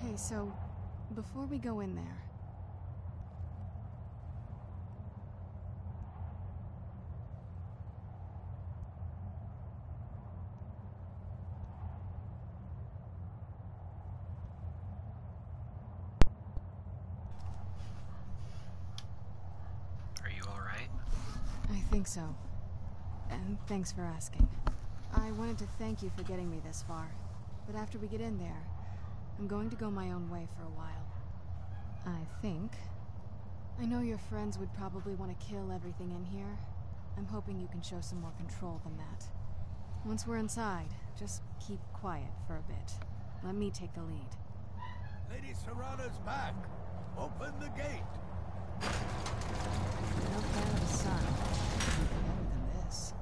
Okay, so before we go in there, Are you alright? I think so. And thanks for asking. I wanted to thank you for getting me this far, but after we get in there, I'm going to go my own way for a while. I think. I know your friends would probably want to kill everything in here. I'm hoping you can show some more control than that. Once we're inside, just keep quiet for a bit. Let me take the lead. Lady Serrana's back. Open the gate. No fan of the sun. Better than this.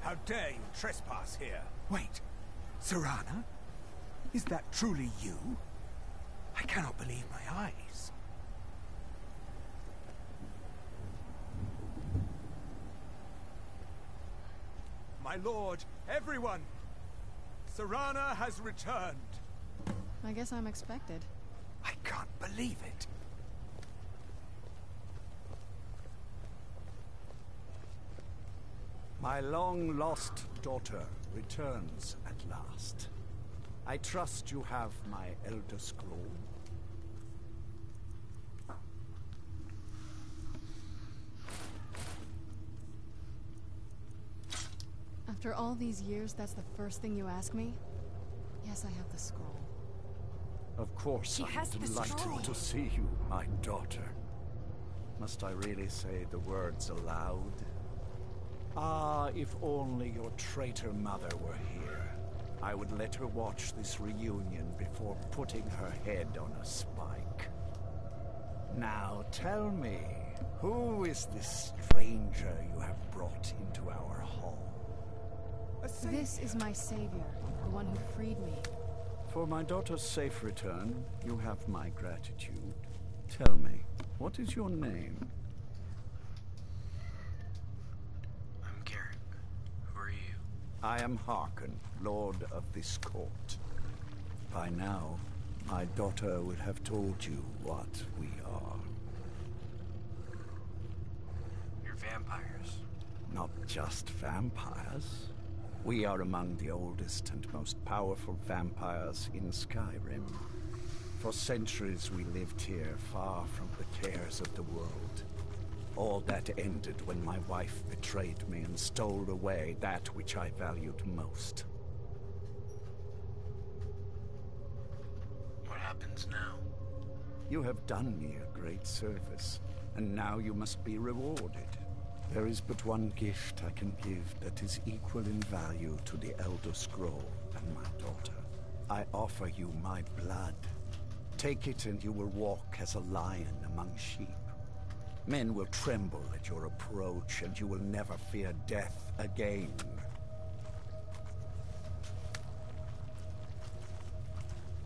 How dare you trespass here? Wait, Serrana? Is that truly you? I cannot believe my eyes. My lord, everyone! Serrana has returned. I guess I'm expected. I can't believe it. My long-lost daughter returns at last. I trust you have my Elder Scroll. After all these years, that's the first thing you ask me? Yes, I have the scroll. Of course, I'm delighted to see you, my daughter. Must I really say the words aloud? Ah, if only your traitor mother were here. I would let her watch this reunion before putting her head on a spike. Now tell me, who is this stranger you have brought into our hall? This is my savior, the one who freed me. For my daughter's safe return, you have my gratitude. Tell me, what is your name? I am Harkon, Lord of this court. By now, my daughter would have told you what we are. You're vampires. Not just vampires. We are among the oldest and most powerful vampires in Skyrim. For centuries we lived here, far from the cares of the world. All that ended when my wife betrayed me and stole away that which I valued most. What happens now? You have done me a great service, and now you must be rewarded. There is but one gift I can give that is equal in value to the Elder Scroll and my daughter. I offer you my blood. Take it and you will walk as a lion among sheep. Men will tremble at your approach, and you will never fear death again.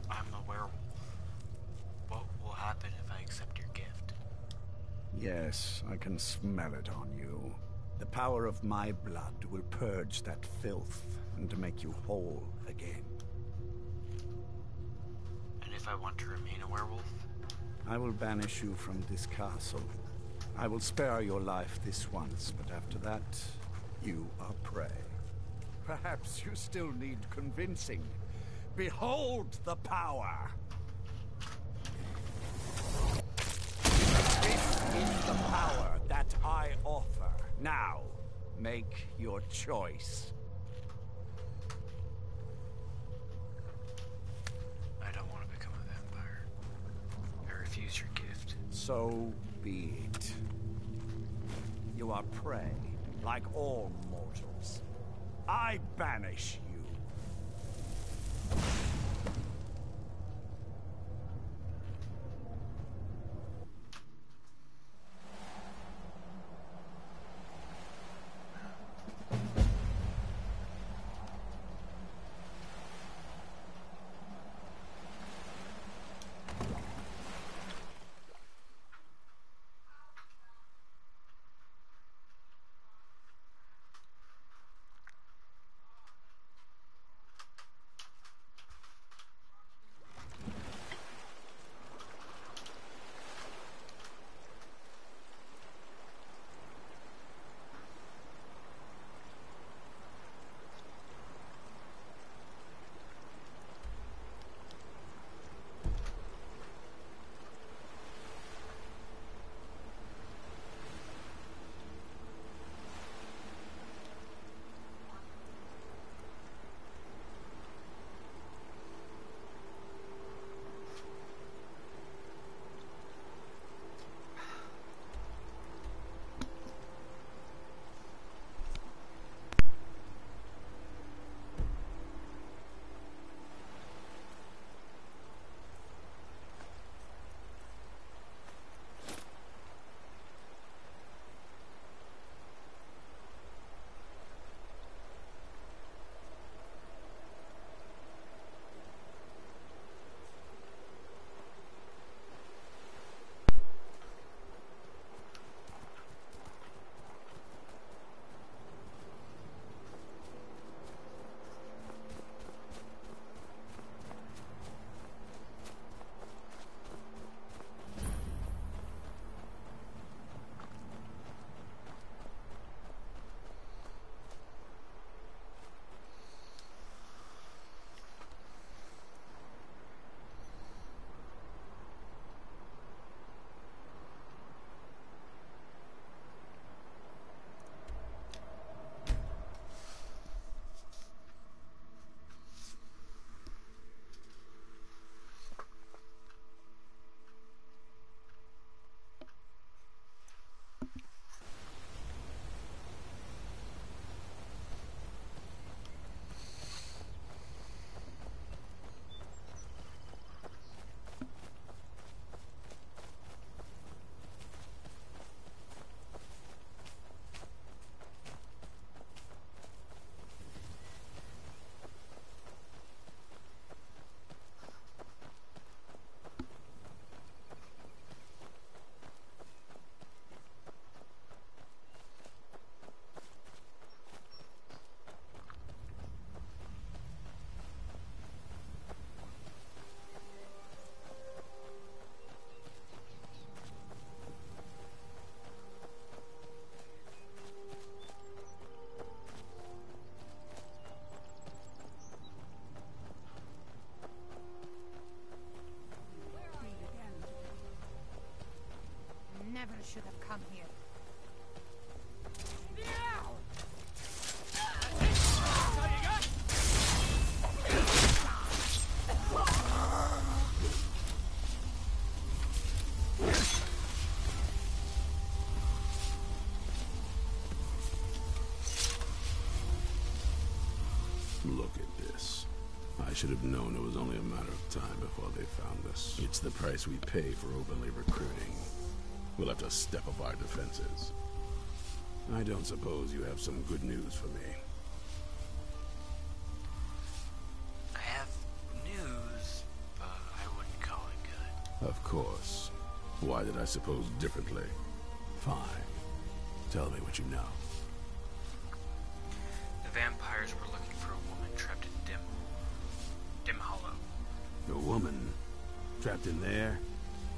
I'm a werewolf. What will happen if I accept your gift? Yes, I can smell it on you. The power of my blood will purge that filth and make you whole again. And if I want to remain a werewolf? I will banish you from this castle. I will spare your life this once, but after that, you are prey. Perhaps you still need convincing. Behold the power! This is the power that I offer. Now, make your choice. I don't want to become a vampire. I refuse your gift. So be it. You are prey, like all mortals. I banish you. should have come here. Look at this. I should have known it was only a matter of time before they found us. It's the price we pay for openly recruiting. We'll have to step up our defenses. I don't suppose you have some good news for me. I have news, but I wouldn't call it good. Of course. Why did I suppose differently? Fine. Tell me what you know. The vampires were looking for a woman trapped in Dim Hollow. A woman? Trapped in there?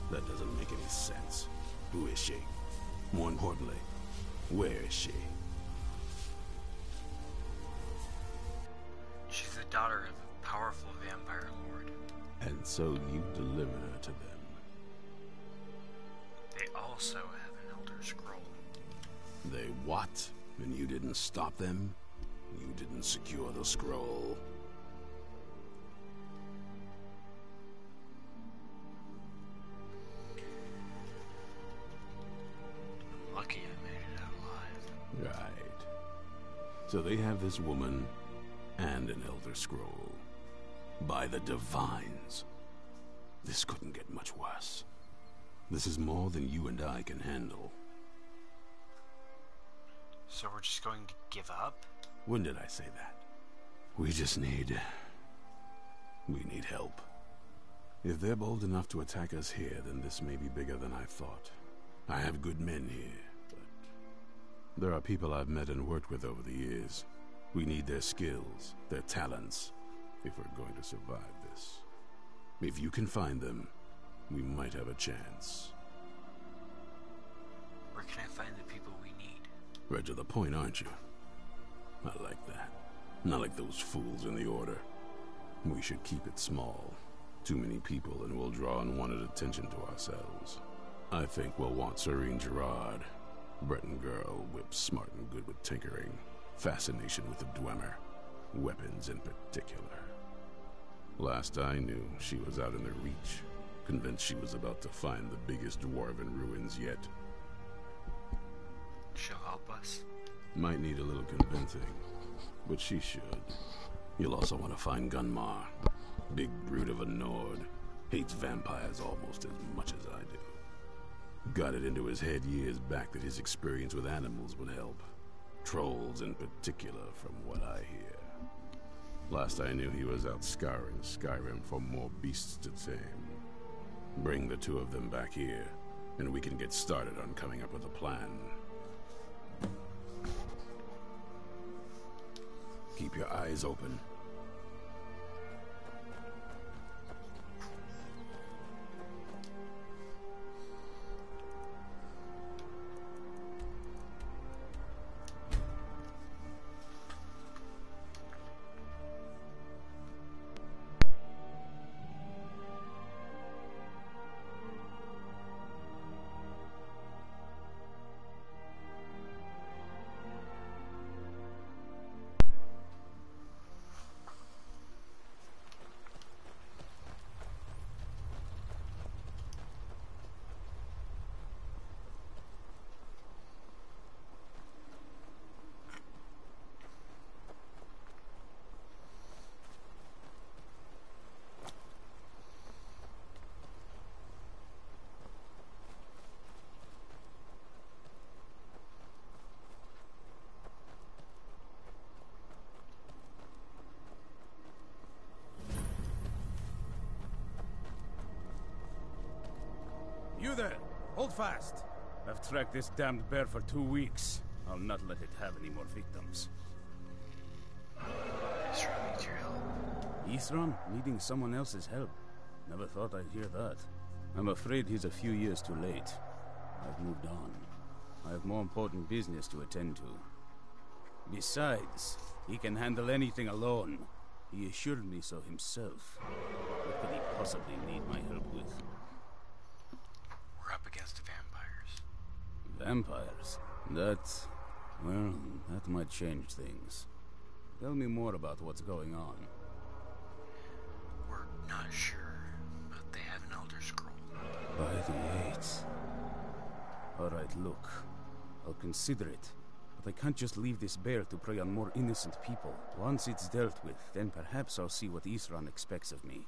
That doesn't make any sense. Who is she? More importantly, where is she? She's the daughter of a powerful vampire lord. And so you delivered her to them. They also have an Elder Scroll. They what? And you didn't stop them? You didn't secure the scroll? Lucky I made it out alive. Right. So they have this woman and an Elder Scroll. By the Divines. This couldn't get much worse. This is more than you and I can handle. So we're just going to give up? When did I say that? We just need... We need help. If they're bold enough to attack us here, then this may be bigger than I thought. I have good men here, but... There are people I've met and worked with over the years. We need their skills, their talents, if we're going to survive this. If you can find them, we might have a chance. Where can I find the people we need? Right to the point, aren't you? I like that. Not like those fools in the Order. We should keep it small. Too many people and we'll draw unwanted attention to ourselves. I think we'll want Serene Gerard. Breton girl, whip smart and good with tinkering. Fascination with the Dwemer. Weapons in particular. Last I knew, she was out in the Reach. Convinced she was about to find the biggest dwarven ruins yet. She'll help us? Might need a little convincing, but she should. You'll also want to find Gunmar. Big brute of a Nord. Hates vampires almost as much as I do. Got it into his head years back that his experience with animals would help. Trolls in particular, from what I hear. Last I knew he was out scouring Skyrim for more beasts to tame. Bring the two of them back here, and we can get started on coming up with a plan. Keep your eyes open. You there! Hold fast! I've tracked this damned bear for 2 weeks. I'll not let it have any more victims. Isra needs your help. Isran needing someone else's help? Never thought I'd hear that. I'm afraid he's a few years too late. I've moved on. I have more important business to attend to. Besides, he can handle anything alone. He assured me so himself. What could he possibly need my help with? We're up against the vampires. Vampires? That... well, that might change things. Tell me more about what's going on. We're not sure, but they have an Elder Scroll. By the Eights. Alright, look. I'll consider it. But I can't just leave this bear to prey on more innocent people. Once it's dealt with, then perhaps I'll see what Isran expects of me.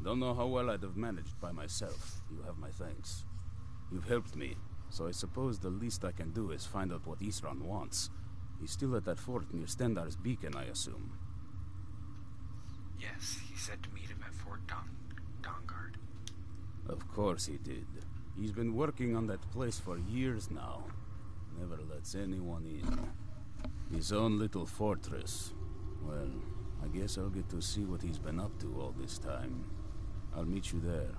Don't know how well I'd have managed by myself. You have my thanks. You've helped me, so I suppose the least I can do is find out what Isran wants. He's still at that fort near Stendar's beacon, I assume. Yes, he said to meet him at Fort Dawnguard. Of course he did. He's been working on that place for years now. Never lets anyone in. His own little fortress. Well, I guess I'll get to see what he's been up to all this time. I'll meet you there.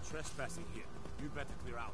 trespassing here. You better clear out.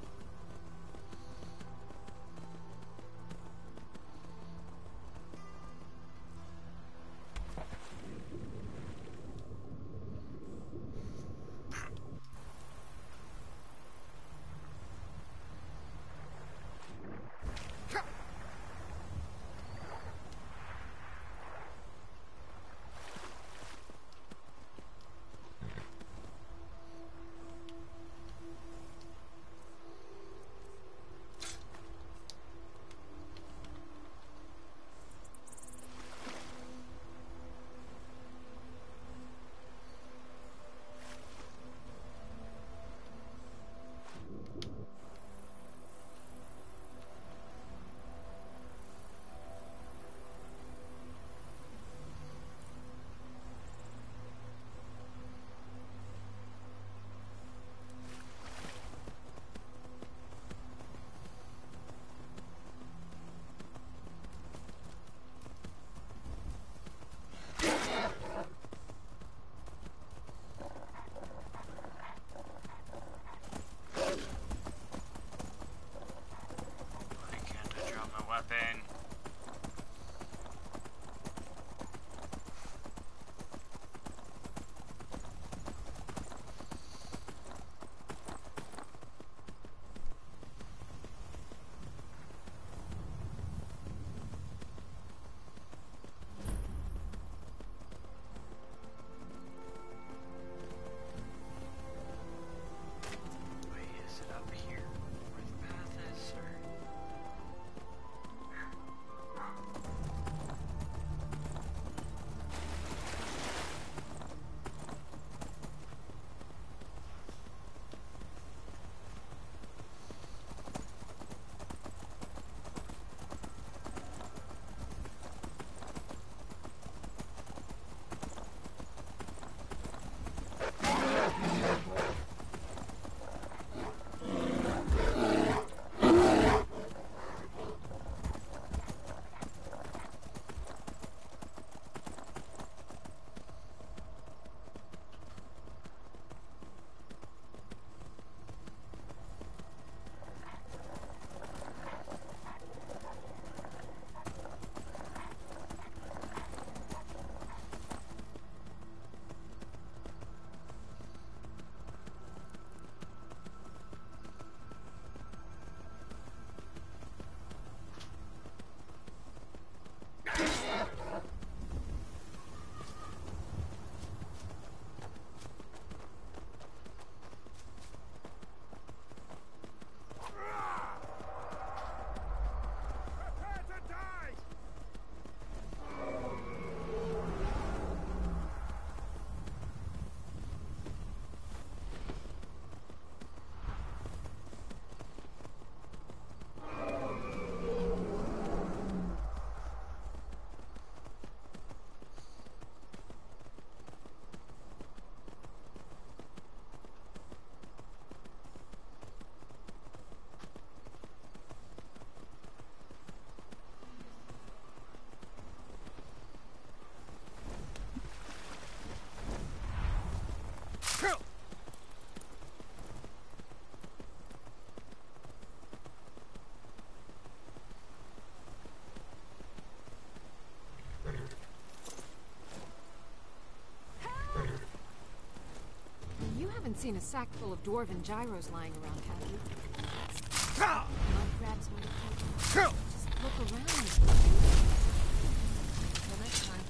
Haven't seen a sack full of dwarven gyros lying around, have you? Mud crabs when you just look around. Till next time.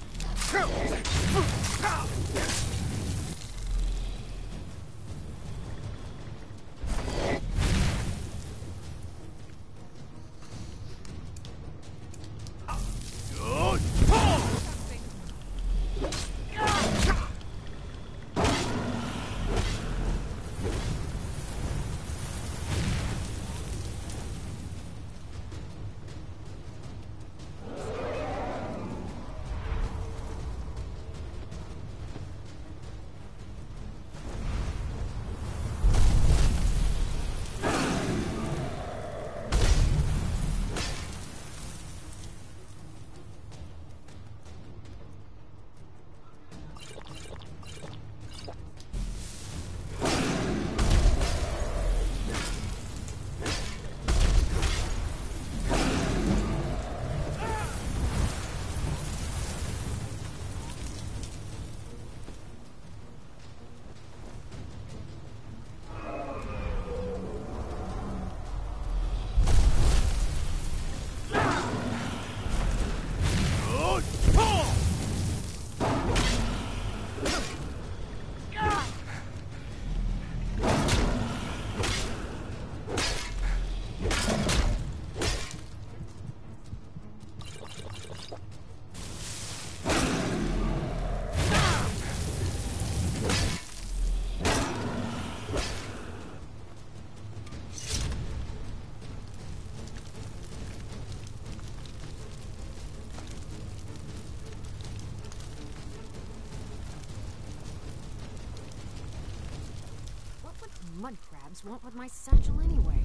mud crabs want with my satchel anyway?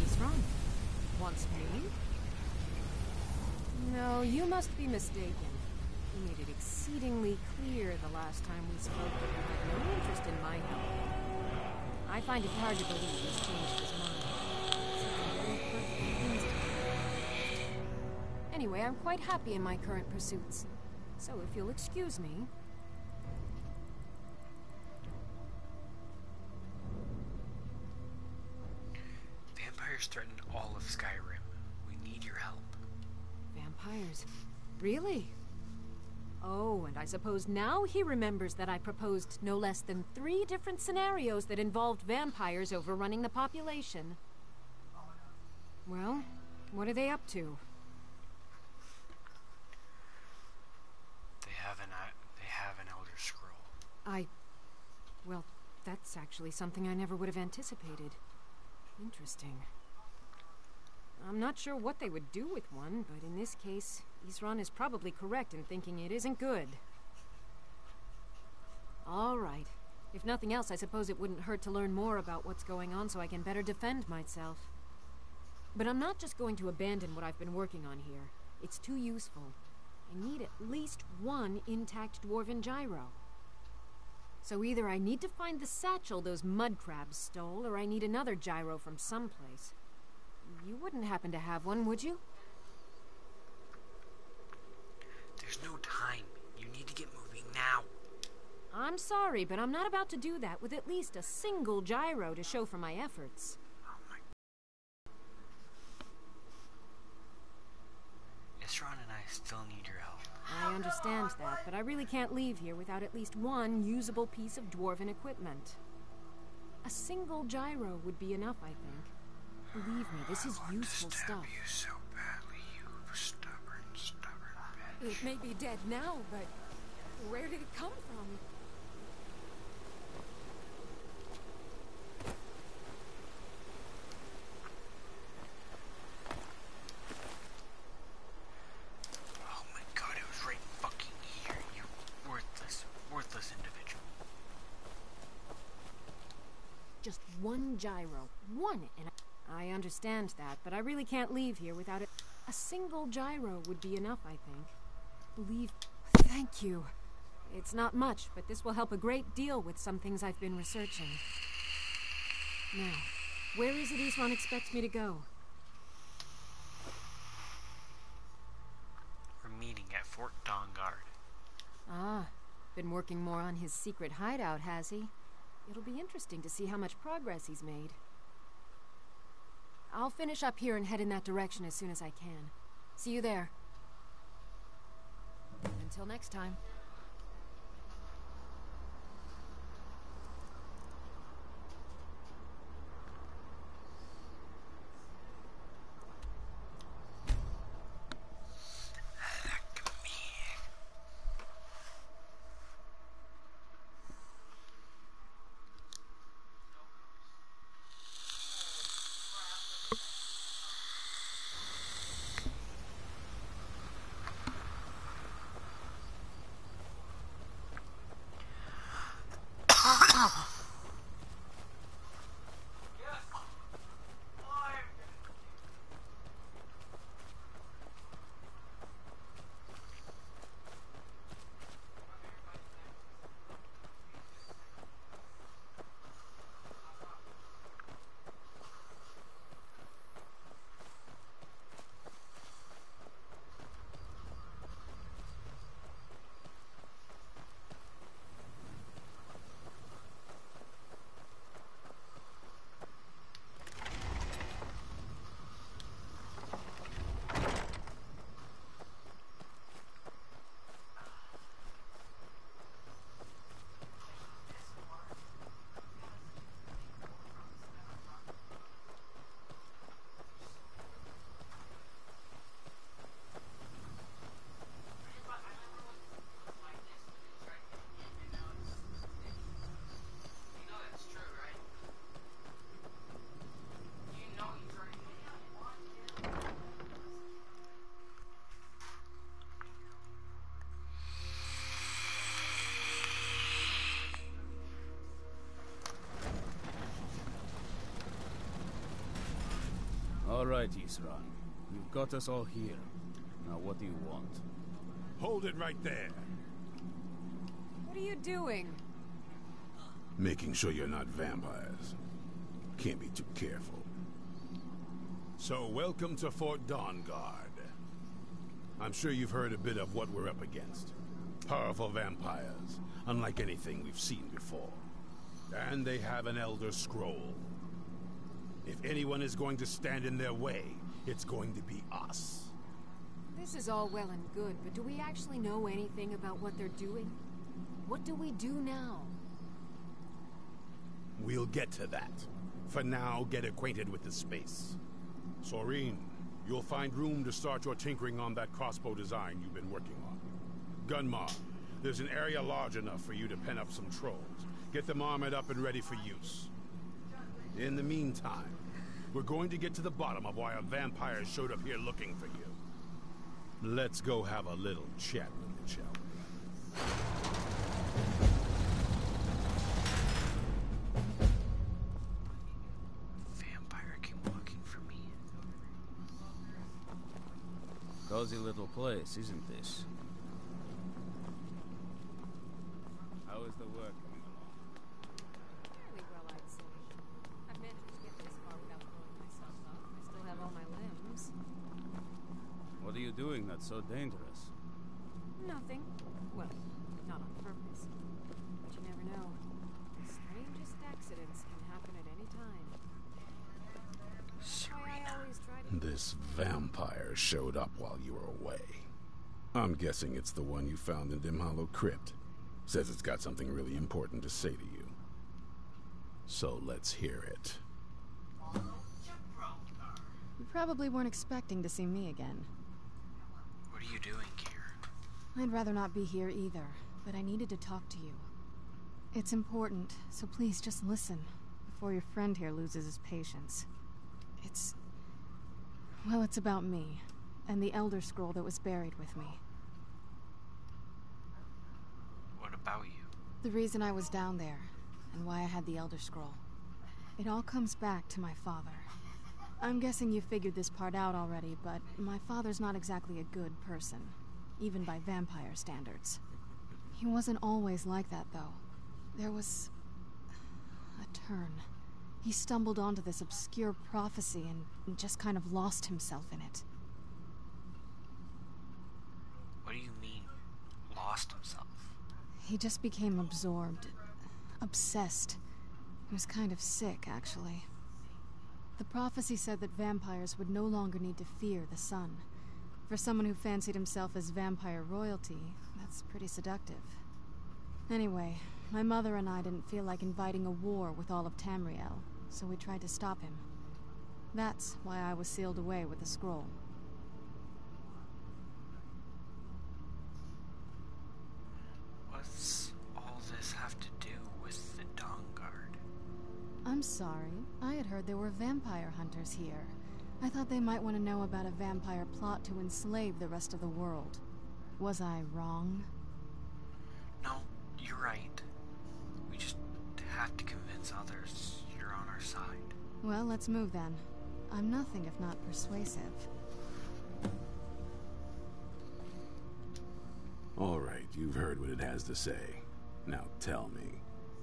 He's wrong. Wants me? No, you must be mistaken. He made it exceedingly clear the last time we spoke that he had no interest in my help. I find it hard to believe he's changed his mind. Anyway, I'm quite happy in my current pursuits. So if you'll excuse me... Vampires threaten all of Skyrim. We need your help. Vampires? Really? Oh, and I suppose now he remembers that I proposed no less than 3 different scenarios that involved vampires overrunning the population. Well, what are they up to? They have an Elder Scroll. Well, that's actually something I never would have anticipated. Interesting. I'm not sure what they would do with one, but in this case, Isran is probably correct in thinking it isn't good. All right. If nothing else, I suppose it wouldn't hurt to learn more about what's going on so I can better defend myself. But I'm not just going to abandon what I've been working on here. It's too useful. I need at least 1 intact dwarven gyro. So either I need to find the satchel those mud crabs stole, or I need another gyro from someplace. You wouldn't happen to have one, would you? There's no time. You need to get moving now. I'm sorry, but I'm not about to do that with at least a single gyro to show for my efforts. Oh my... Isran and I still need your help. I understand that, but I really can't leave here without at least 1 usable piece of dwarven equipment. A single gyro would be enough, I think. Believe me, this is useful stuff. I want to stab you so badly, you stubborn bitch. It may be dead now, but where did it come from? Oh my god, it was right fucking here, you worthless individual. Just 1 gyro. 1, and I understand that, but I really can't leave here without it. A single gyro would be enough, I think. Believe... Thank you. It's not much, but this will help a great deal with some things I've been researching. Now, where is it Isran expects me to go? We're meeting at Fort Dawnguard. Ah, been working more on his secret hideout, has he? It'll be interesting to see how much progress he's made. I'll finish up here and head in that direction as soon as I can. See you there. Until next time. All right, Isran. You've got us all here. Now what do you want? Hold it right there. What are you doing? Making sure you're not vampires. Can't be too careful. So, welcome to Fort Dawnguard. I'm sure you've heard a bit of what we're up against. Powerful vampires, unlike anything we've seen before. And they have an Elder Scroll. If anyone is going to stand in their way, it's going to be us. This is all well and good, but do we actually know anything about what they're doing? What do we do now? We'll get to that. For now, get acquainted with the space. Soreen, you'll find room to start your tinkering on that crossbow design you've been working on. Gunmar, there's an area large enough for you to pen up some trolls. Get them armored up and ready for use. In the meantime, we're going to get to the bottom of why a vampire showed up here looking for you. Let's go have a little chat with it, shall we? Vampire came looking for me. Cozy little place, isn't this? How is the work coming along? Fairly well, I'd say. I've managed to get this far without blowing myself up. I still have all my limbs. What are you doing that's so dangerous? Nothing. Well, not on purpose. But you never know. The strangest accidents can happen at any time. That's why I always try to... This vampire showed up while you were away. I'm guessing it's the one you found in Dim Hollow Crypt. Says it's got something really important to say to you. So let's hear it. You probably weren't expecting to see me again. What are you doing here? I'd rather not be here either, but I needed to talk to you. It's important, so please just listen, before your friend here loses his patience. Well, it's about me, and the Elder Scroll that was buried with me. What about you? The reason I was down there, and why I had the Elder Scroll. It all comes back to my father. I'm guessing you figured this part out already, but my father's not exactly a good person, even by vampire standards. He wasn't always like that, though. There was a turn. He stumbled onto this obscure prophecy and just kind of lost himself in it. What do you mean, lost himself? He just became absorbed, obsessed. He was kind of sick, actually. The prophecy said that vampires would no longer need to fear the sun. For someone who fancied himself as vampire royalty, that's pretty seductive. Anyway, my mother and I didn't feel like inviting a war with all of Tamriel, so we tried to stop him. That's why I was sealed away with the scroll. What's all this have to do with the Dawnguard? I'm sorry. I had heard there were vampire hunters here. I thought they might want to know about a vampire plot to enslave the rest of the world. Was I wrong? No, you're right. We just have to convince others you're on our side. Well, let's move then. I'm nothing if not persuasive. All right, you've heard what it has to say. Now tell me,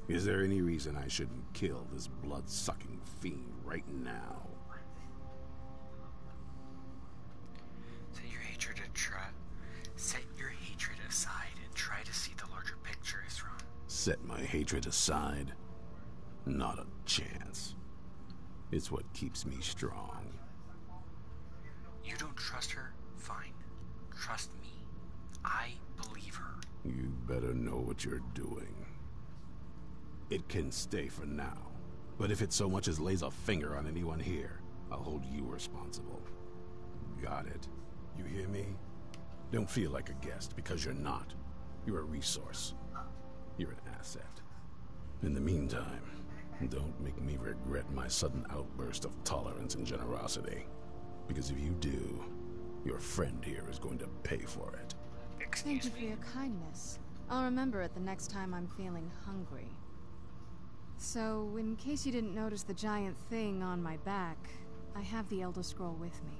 is there any reason I shouldn't kill this blood-sucking fiend right now? Set your hatred aside and try to see the larger picture, Isran. Set my hatred aside? Not a chance. It's what keeps me strong. You don't trust her? Fine. Trust me. I believe her. You better know what you're doing. It can stay for now, but if it so much as lays a finger on anyone here, I'll hold you responsible. Got it? You hear me? Don't feel like a guest, because you're not. You're a resource. You're an asset. In the meantime, don't make me regret my sudden outburst of tolerance and generosity. Because if you do, your friend here is going to pay for it. Thank you for your kindness. I'll remember it the next time I'm feeling hungry. So, in case you didn't notice the giant thing on my back, I have the Elder Scroll with me.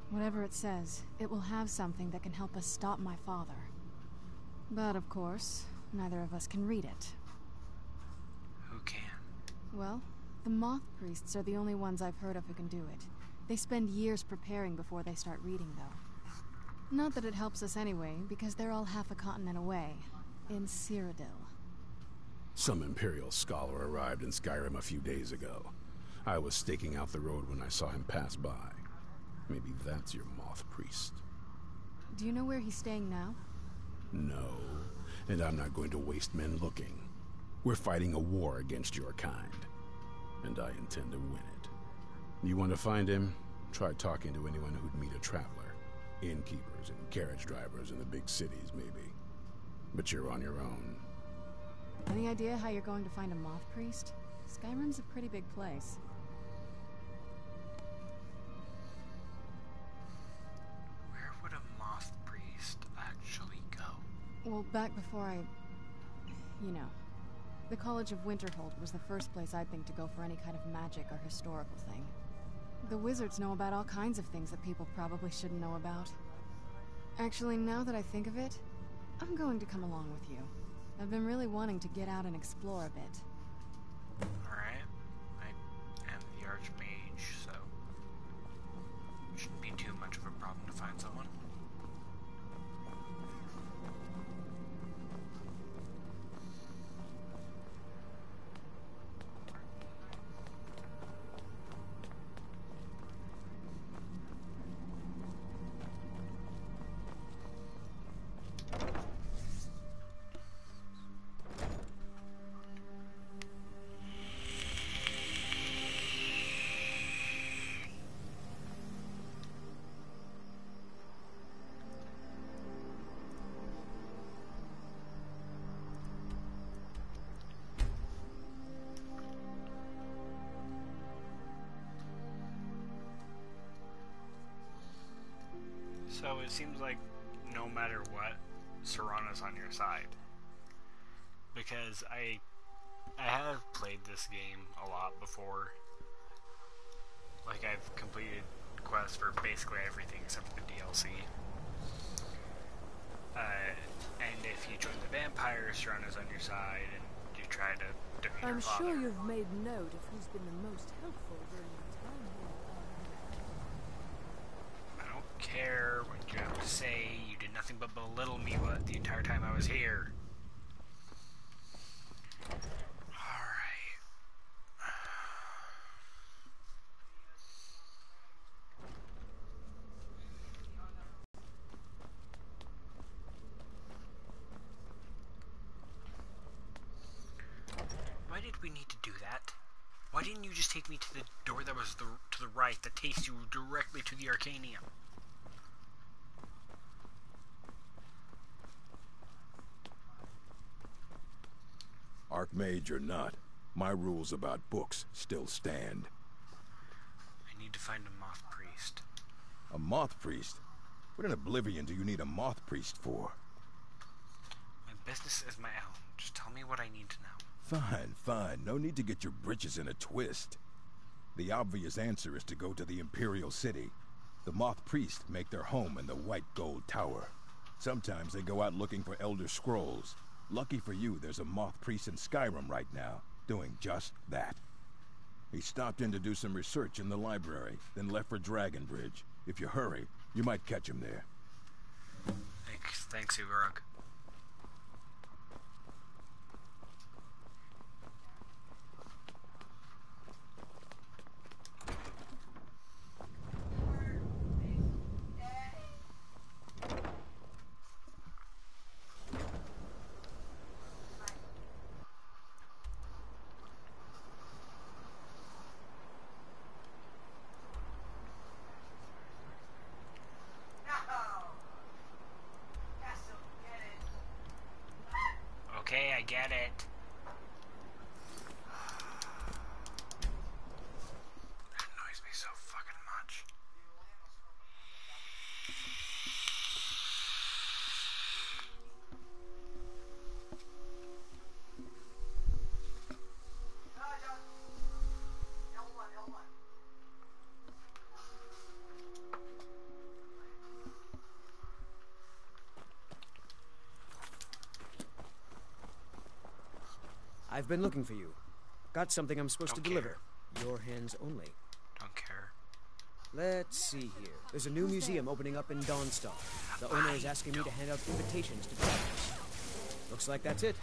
Whatever it says, it will have something that can help us stop my father. But of course, neither of us can read it. Who can? Well, the Moth Priests are the only ones I've heard of who can do it. They spend years preparing before they start reading, though. Not that it helps us anyway, because they're all half a continent away, in Cyrodiil. Some Imperial scholar arrived in Skyrim a few days ago. I was staking out the road when I saw him pass by. Maybe that's your Moth Priest. Do you know where he's staying now? No, and I'm not going to waste men looking. We're fighting a war against your kind, and I intend to win it. You want to find him? Try talking to anyone who'd meet a traveler. Innkeepers and carriage drivers in the big cities, maybe. But you're on your own. Any idea how you're going to find a Moth Priest? Skyrim's a pretty big place. Where would a Moth Priest actually go? Well, back before you know. The College of Winterhold was the first place I'd think to go for any kind of magic or historical thing. The wizards know about all kinds of things that people probably shouldn't know about. Actually, now that I think of it, I'm going to come along with you. I've been really wanting to get out and explore a bit. Alright. I am the Archmage, so it shouldn't be too much of a problem to find someone. So it seems like no matter what, Serana's on your side. Because I have played this game a lot before. Like, I've completed quests for basically everything except for the DLC. And if you join the vampires, Serana's on your side, and you try to defeat her father. I'm sure you've made note of who's been the most helpful during my time here. I don't care what you have to say. You did nothing but belittle me the entire time I was here. Alright. Why did we need to do that? Why didn't you just take me to the door that was to the right that takes you directly to the Arcanium? Archmage or not, my rules about books still stand. I need to find a Moth Priest. A Moth Priest? What in Oblivion do you need a Moth Priest for? My business is my own. Just tell me what I need to know. Fine, fine. No need to get your britches in a twist. The obvious answer is to go to the Imperial City. The Moth Priest make their home in the White Gold Tower. Sometimes they go out looking for Elder Scrolls. Lucky for you, there's a Moth Priest in Skyrim right now, doing just that. He stopped in to do some research in the library, then left for Dragonbridge. If you hurry, you might catch him there. Thanks, Ugarug. I've been looking for you. Got something I'm supposed to deliver. Your hands only. Don't care. Let's see here. There's a new museum opening up in Dawnstar. The owner is asking me to hand out invitations to travelers. Looks like that's it.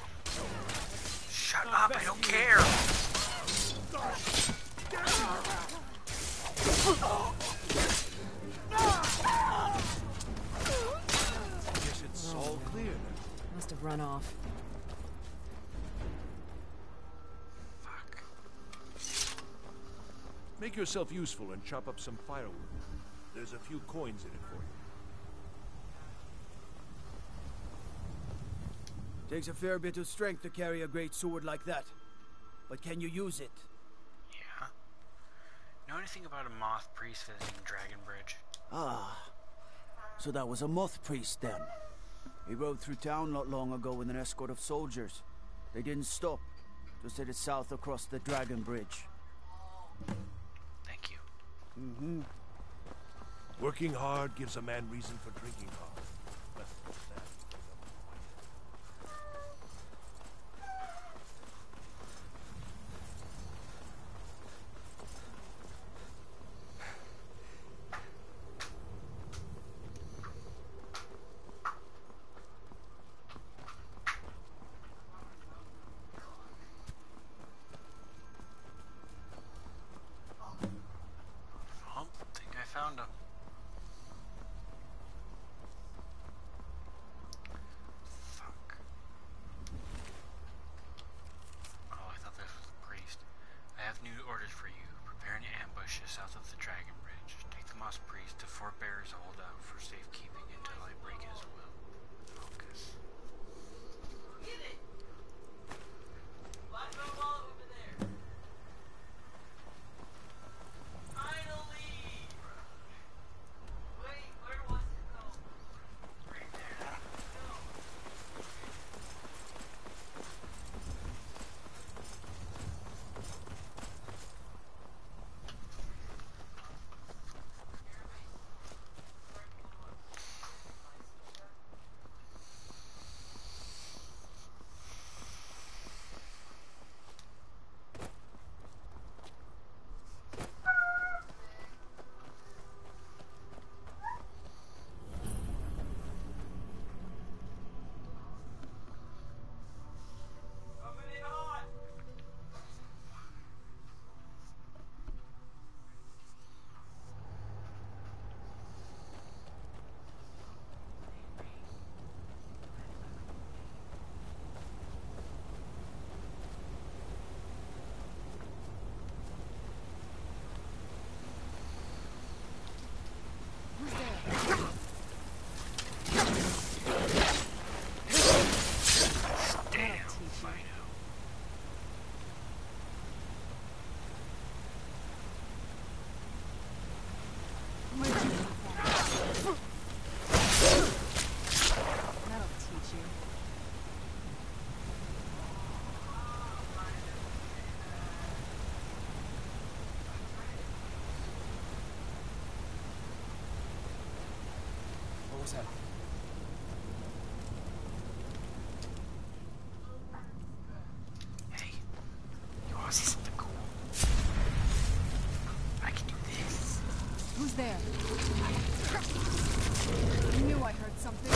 Shut up, I don't care! Guess it's all clear then. Must have run off. Fuck. Make yourself useful and chop up some firewood. There's a few coins in it for you. Takes a fair bit of strength to carry a great sword like that. But can you use it? Yeah. Know anything about a moth priest visiting Dragon Bridge? Ah. So that was a moth priest then. He rode through town not long ago with an escort of soldiers. They didn't stop. Just headed south across the Dragon Bridge. Thank you. Mm-hmm. Working hard gives a man reason for drinking hard. Oh, I think I found him. Fuck. Oh, I thought this was the priest. I have new orders for you. Prepare an ambush just south of the Dragon Bridge. Take the Moss Priest to Fort Bear's Holdout for safekeeping until I break his will. Focus. Get it! Black belt wallet over there. Finally! Wait, where was it though? Right there. No. Coming in hot! Damn, Fido. That'll teach you. What was that? Hey, you wanna see something cool? I can do this. Who's there? I knew I heard something.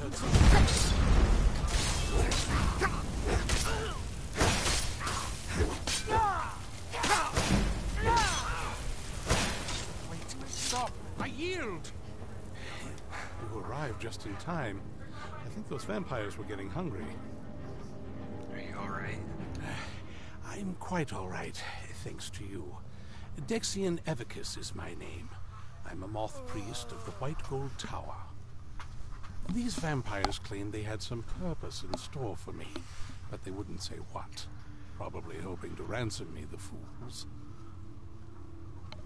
hurts. Wait, stop! I yield! You arrived just in time. I think those vampires were getting hungry. Are you alright? I'm quite all right, thanks to you. Dexian Evicus is my name. I'm a moth priest of the White Gold Tower. These vampires claimed they had some purpose in store for me, but they wouldn't say what. Probably hoping to ransom me, the fools.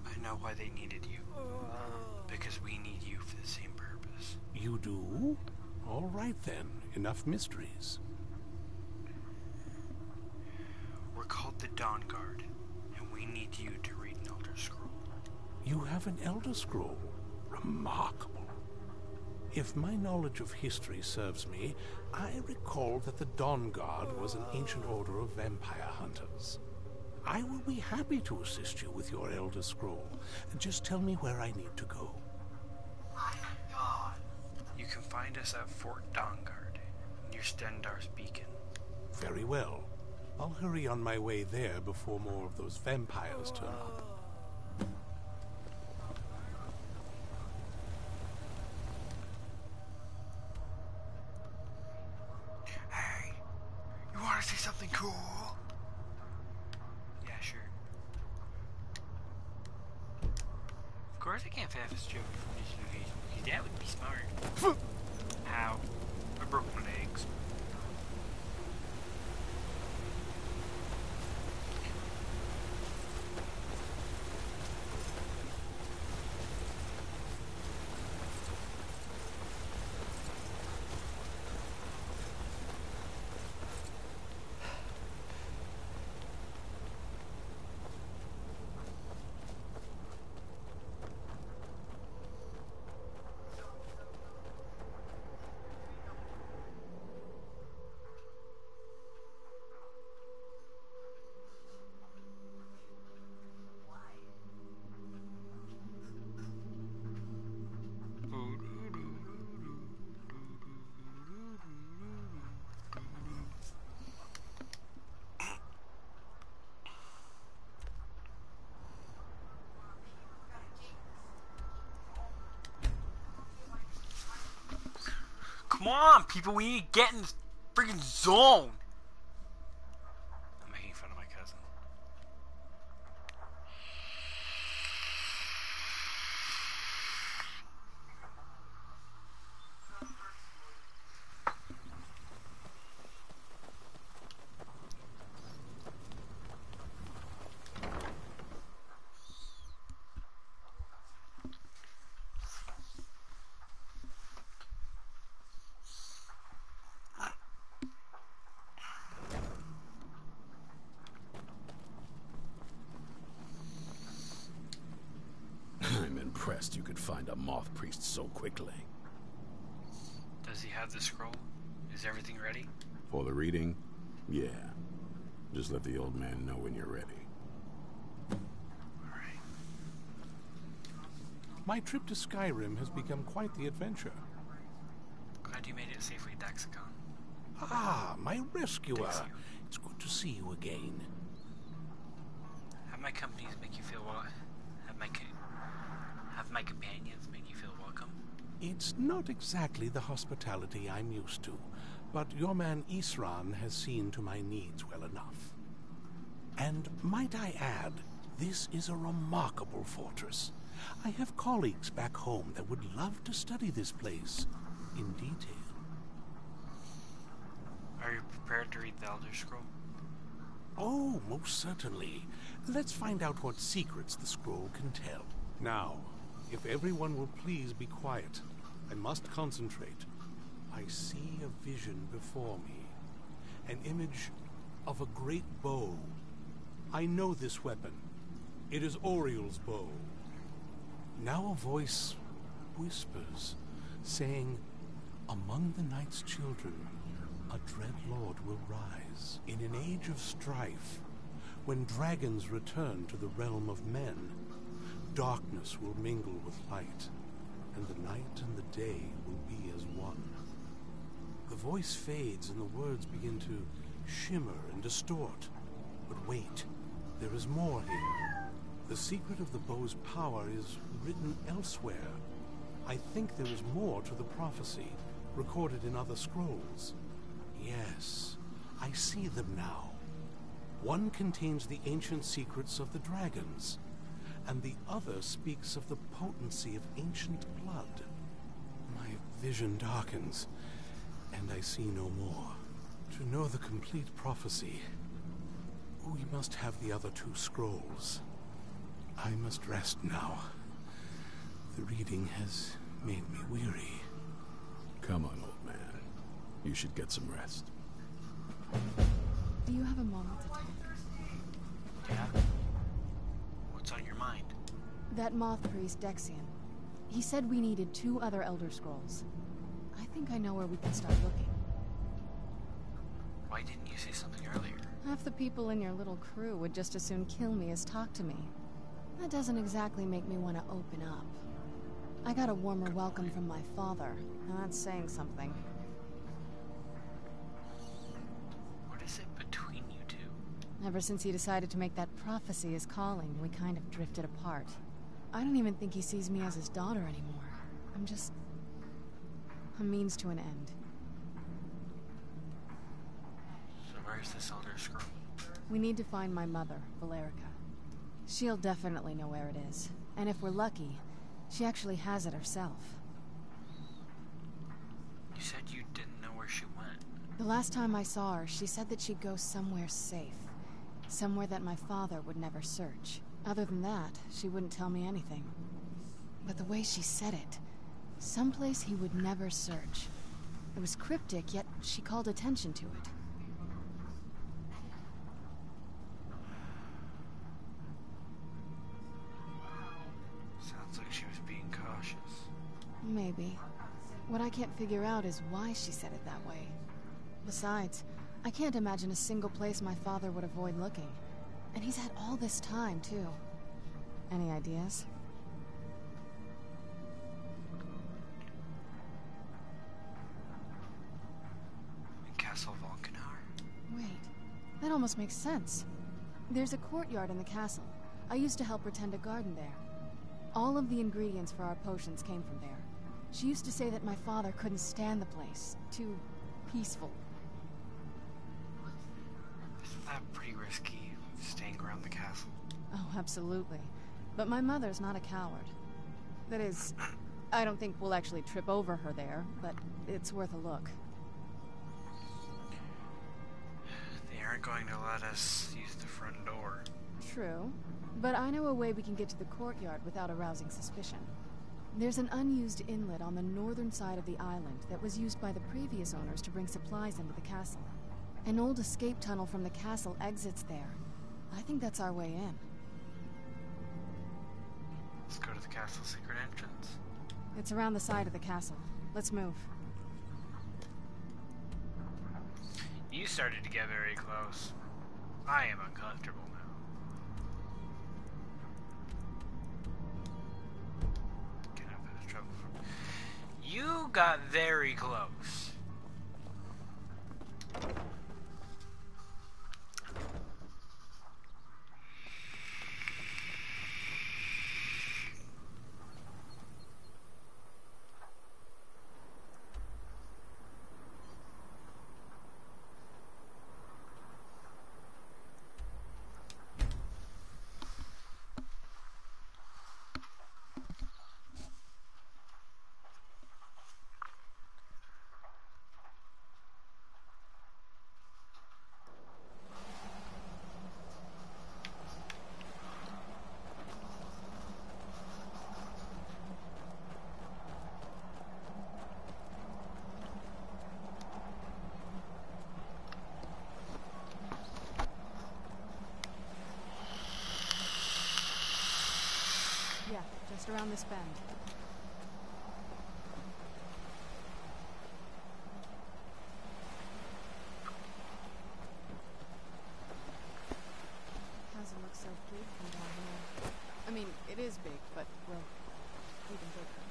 I know why they needed you. Because we need you for the same purpose. You do? All right then, enough mysteries. We're called the Dawn Guard, and we need you to read an Elder Scroll. You have an Elder Scroll? Remarkable. If my knowledge of history serves me, I recall that the Dawn Guard was an ancient order of vampire hunters. I will be happy to assist you with your Elder Scroll. Just tell me where I need to go. You can find us at Fort Dawnguard, near Stendar's Beacon. Very well. I'll hurry on my way there before more of those vampires turn up. Hey, you want to see something cool? Yeah, sure. Of course I can't fast joke from this location, because that would be smart. How? I broke my legs. Come on, people, we need to get in this freaking zone. I'm making fun of my cousin. I'm impressed you could find a moth priest so quickly. Does he have the scroll? Is everything ready? For the reading? Yeah. Just let the old man know when you're ready. Alright. My trip to Skyrim has become quite the adventure. Glad you made it safely, Daxicon. Ah, my rescuer. It's good to see you again. Have my companies make you feel well? Have my companions make you feel welcome? It's not exactly the hospitality I'm used to, but your man Isran has seen to my needs well enough. And might I add, this is a remarkable fortress. I have colleagues back home that would love to study this place in detail. Are you prepared to read the Elder Scroll? Oh, most certainly. Let's find out what secrets the scroll can tell. Now, if everyone will please be quiet, I must concentrate. I see a vision before me, an image of a great bow. I know this weapon. It is Oriel's bow. Now a voice whispers, saying, "Among the night's children, a dread lord will rise. In an age of strife, when dragons return to the realm of men, darkness will mingle with light, and the night and the day will be as one. The voice fades and the words begin to shimmer and distort. But wait, there is more here. The secret of the bow's power is written elsewhere. I think there is more to the prophecy, recorded in other scrolls. Yes, I see them now. One contains the ancient secrets of the dragons, and the other speaks of the potency of ancient blood. My vision darkens, and I see no more. To know the complete prophecy, we must have the other two scrolls. I must rest now. The reading has made me weary. Come on, old man. You should get some rest. Do you have a moment to talk? Yeah? What's on your mind? That moth priest, Dexian. He said we needed 2 other Elder Scrolls. I think I know where we can start looking. Why didn't you say something earlier? Half the people in your little crew would just as soon kill me as talk to me. That doesn't exactly make me want to open up. I got a warmer welcome from my father, and that's saying something. What is it between you two? Ever since he decided to make that prophecy his calling, we kind of drifted apart. I don't even think he sees me as his daughter anymore. I'm just a means to an end. So where's this Elder Scroll? We need to find my mother, Valerica. She'll definitely know where it is. And if we're lucky, she actually has it herself. You said you didn't know where she went. The last time I saw her, she said that she'd go somewhere safe. Somewhere that my father would never search. Other than that, she wouldn't tell me anything. But the way she said it, someplace he would never search. It was cryptic, yet she called attention to it. Sounds like she was being cautious. Maybe. What I can't figure out is why she said it that way. Besides, I can't imagine a single place my father would avoid looking. And he's had all this time, too. Any ideas? Castle Valkanar? Wait, that almost makes sense. There's a courtyard in the castle. I used to help her tend a garden there. All of the ingredients for our potions came from there. She used to say that my father couldn't stand the place. Too peaceful. Isn't that pretty risky, staying around the castle? Oh, absolutely. But my mother's not a coward. That is, I don't think we'll actually trip over her there, but it's worth a look. They aren't going to let us use the front door. True. But I know a way we can get to the courtyard without arousing suspicion. There's an unused inlet on the northern side of the island that was used by the previous owners to bring supplies into the castle. An old escape tunnel from the castle exits there. I think that's our way in. Let's go to the castle's secret entrance. It's around the side of the castle. Let's move. You started to get very close. I am uncomfortable now. Get out of trouble. You got very close. Yeah, just around this bend. Castle looks so big from down here. I mean, it is big, but, well, even bigger.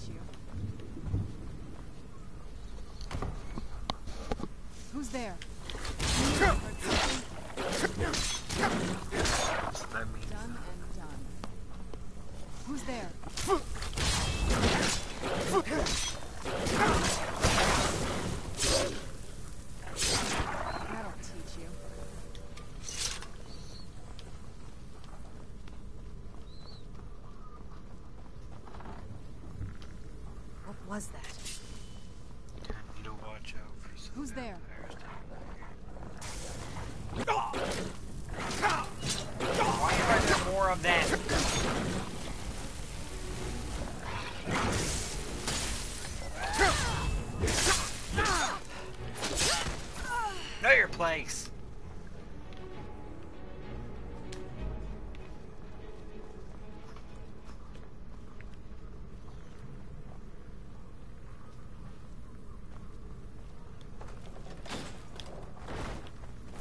you. Who's there? What's that mean? Done and done. Who's there? That'll teach you. What was that? I need to watch out for some Who's there? Why are there more of them? Know your place.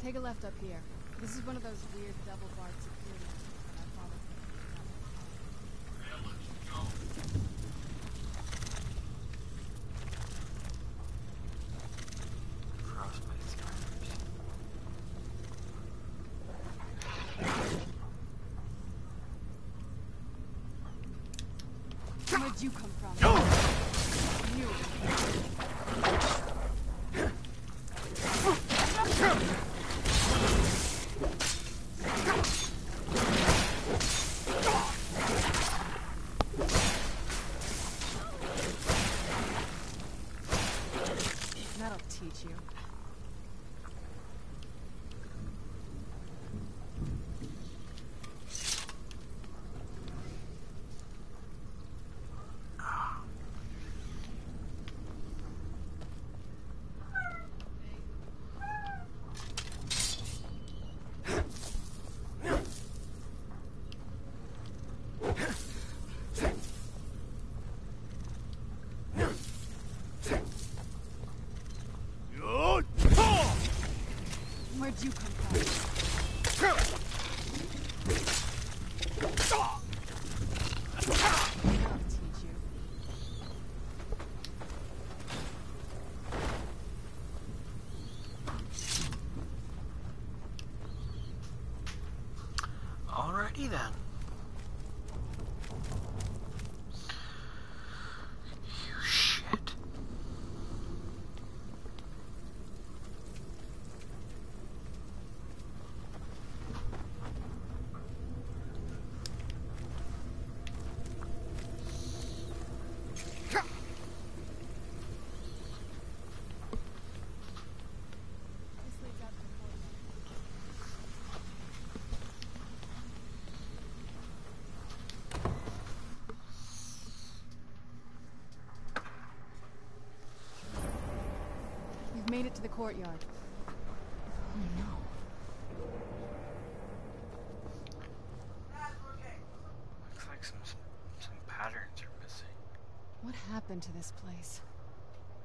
Take a left up here. This is one of those weird double-barred security systems my father Frostbite spiders. Where'd you come from? You. That'll teach you. Where'd you come from? That'll teach you. Alrighty then. You shit. This leads out to the courtyard. You've made it to the courtyard. Oh no. Looks like some patterns are missing. What happened to this place?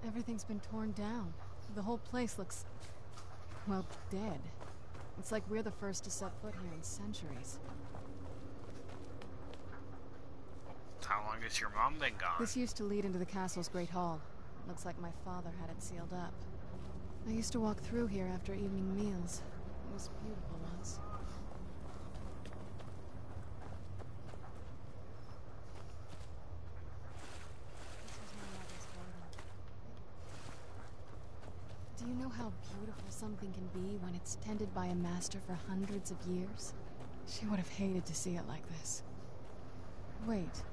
Everything's been torn down. The whole place looks, well, dead. It's like we're the first to set foot here in centuries. How long has your mom been gone? This used to lead into the castle's great hall. Looks like my father had it sealed up. I used to walk through here after evening meals. It was beautiful once. This was my mother's garden. Do you know how beautiful something can be when it's tended by a master for hundreds of years? She would have hated to see it like this. Wait.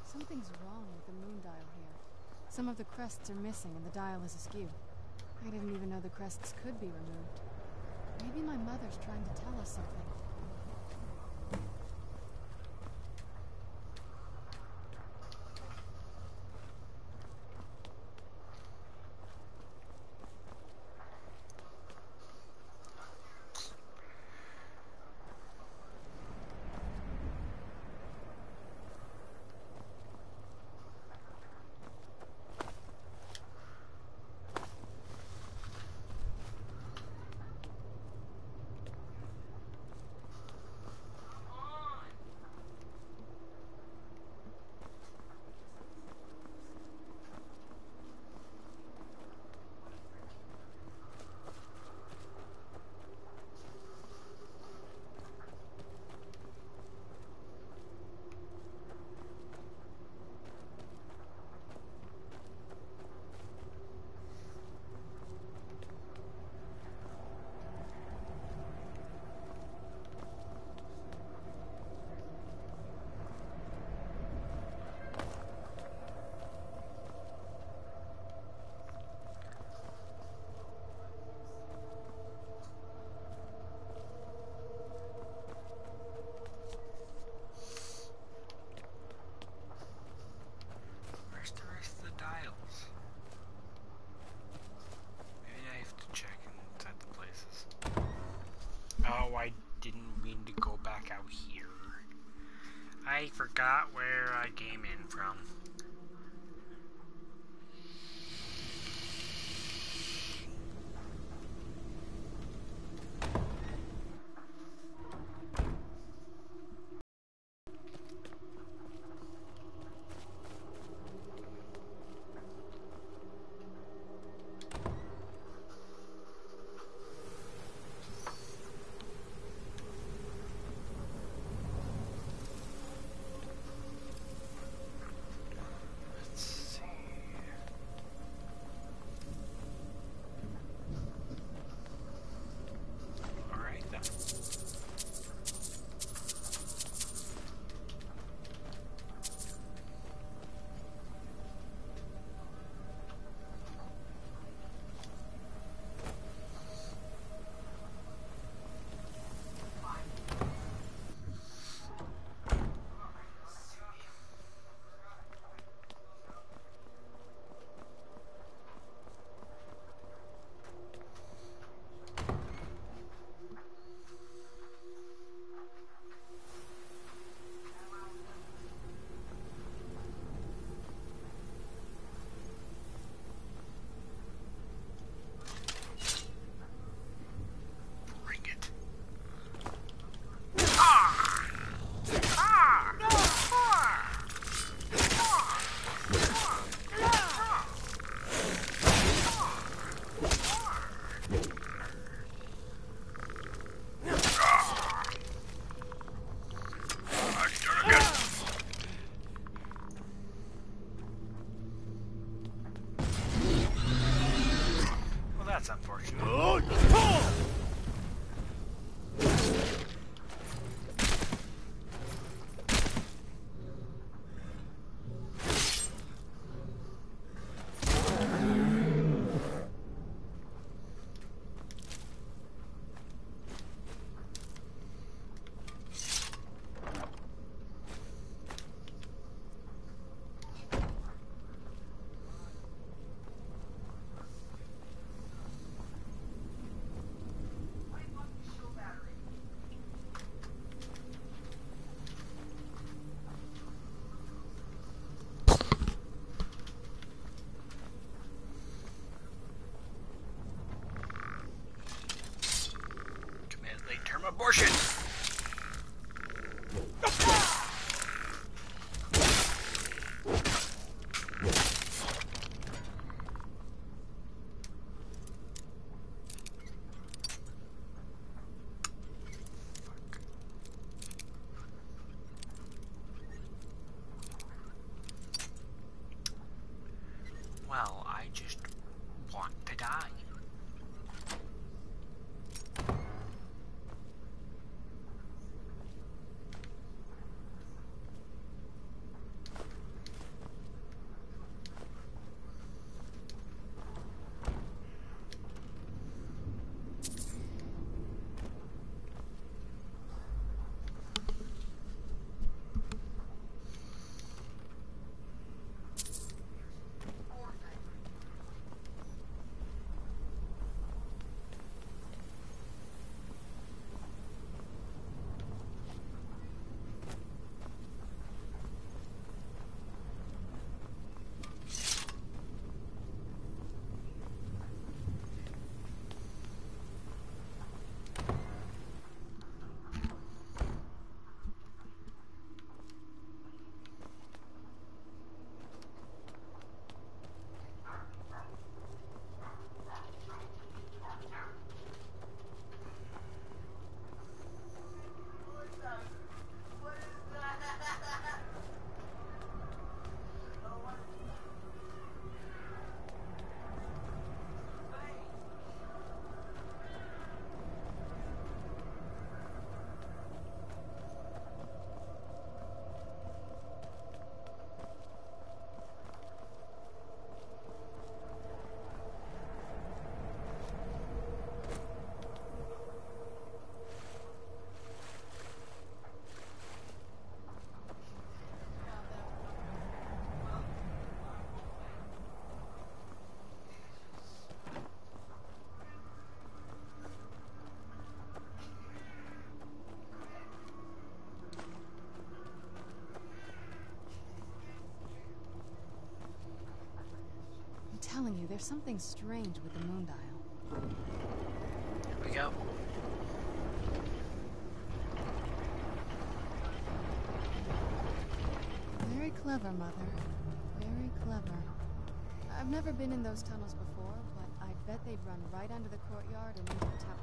Something's wrong with the moon dial here. Some of the crests are missing and the dial is askew. I didn't even know the crests could be removed. Maybe my mother's trying to tell us something. I forgot where I came in from. That's unfortunate. Late-term abortion. Well, I just want to die. there's something strange with the moon dial. Here we go. Very clever, Mother. Very clever. I've never been in those tunnels before, but I bet they'd run right under the courtyard and into the tower.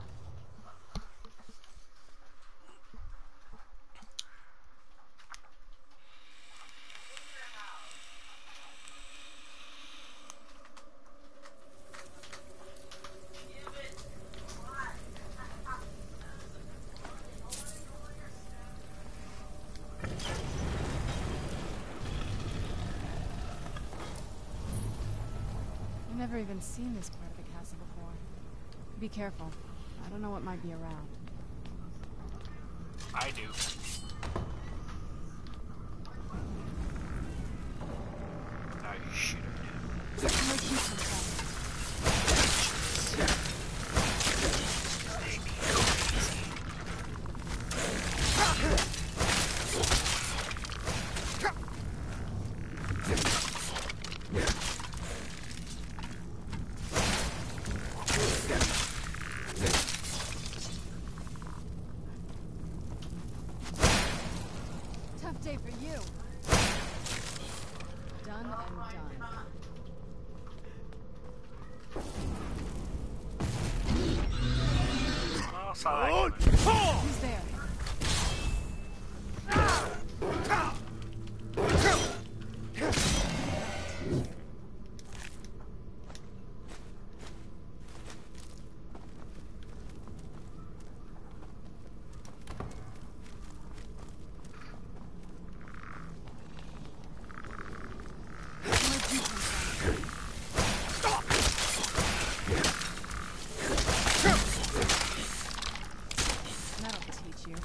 I've never even seen this part of the castle before. Be careful. I don't know what might be around. I do. Oh, you shoot her down. Tough day for you. Done and done. Oh, saw that coming. Who's there? That'll teach you.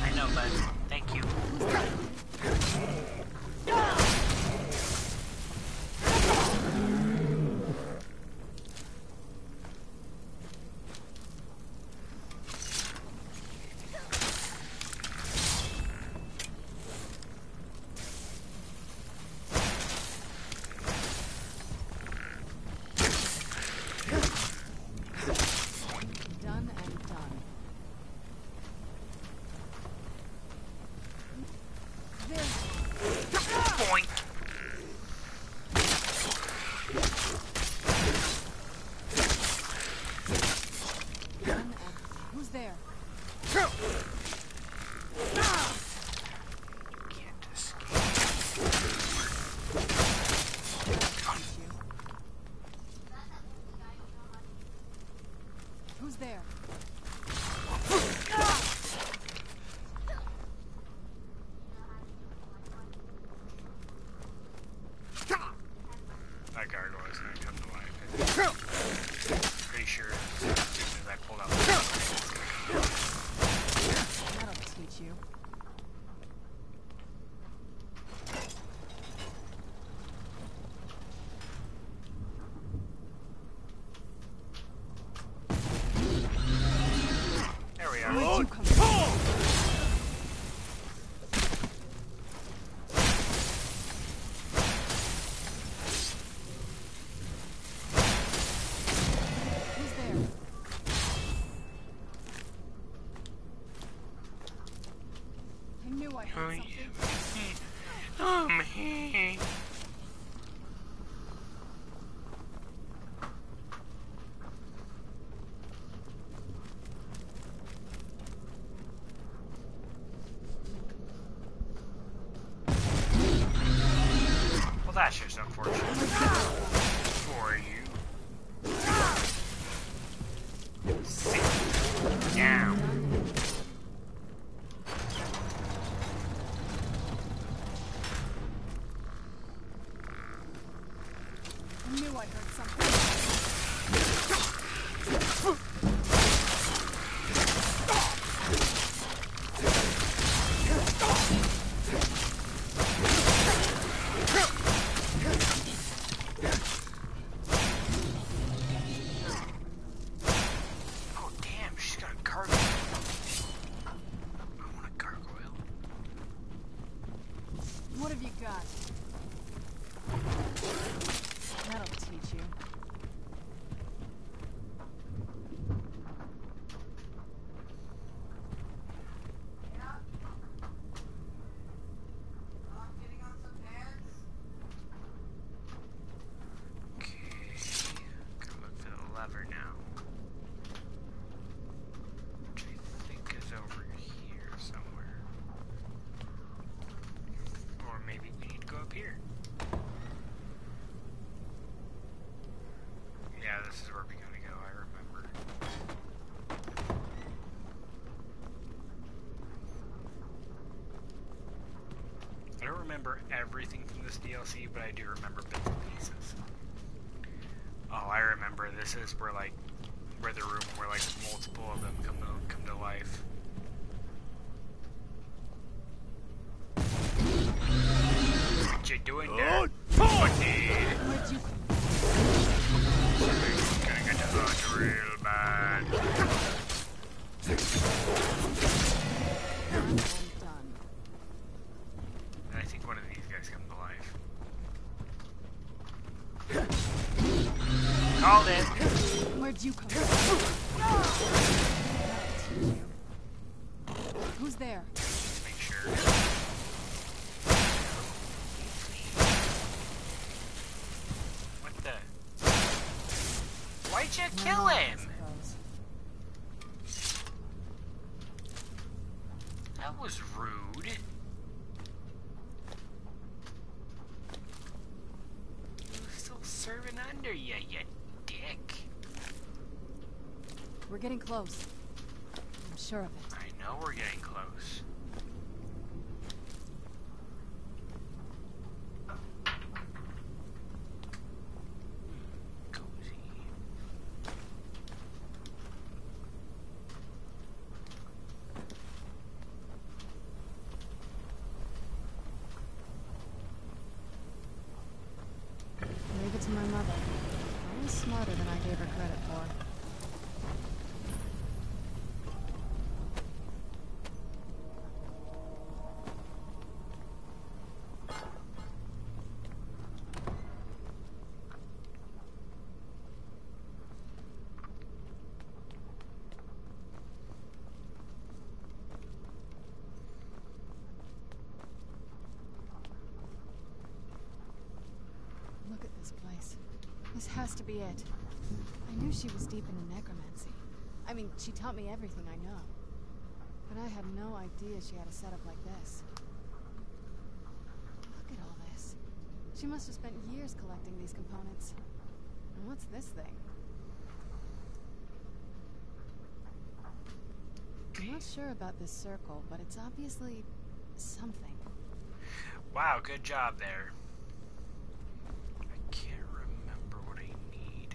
I know, but thank you. Done and done. Boink. Done and... Who's there? Can't escape. That'll teach you. Who's there? That gargoyle is gonna come to life. Pretty sure as soon as I pulled out the gun, it's gonna come to life. That'll teach you. remember everything from this DLC, but I do remember bits and pieces. Oh, I remember. This is where where the room where like multiple of them come to life. What you doing there? Where'd you come Something's gonna get to hunt real bad. I'm done. And I think one of these guys come to life. Called it! Where'd you come from? Who's there? Let's make sure. What the? Why'd you kill him? That was rude. He was still serving under you, you dick. We're getting close. I'm sure of it. I know we're getting close. Cozy. Leave it to my mother. Always smarter than I gave her credit for. Look at this place. This has to be it. I knew she was deep into necromancy. I mean, she taught me everything I know. But I had no idea she had a setup like this. Look at all this. She must have spent years collecting these components. And what's this thing? I'm not sure about this circle, but it's obviously something. Wow, good job there. I can't remember what I need.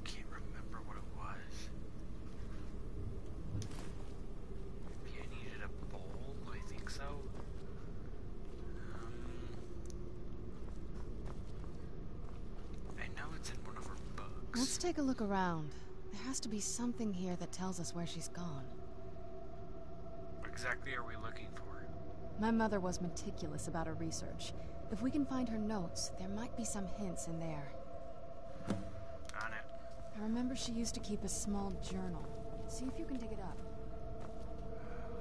Can't remember what it was. Maybe I needed a bowl? I think so. I know it's in one of her books. Let's take a look around. There has to be something here that tells us where she's gone. What exactly are we looking for? My mother was meticulous about her research. If we can find her notes, there might be some hints in there. On it. I remember she used to keep a small journal. See if you can dig it up.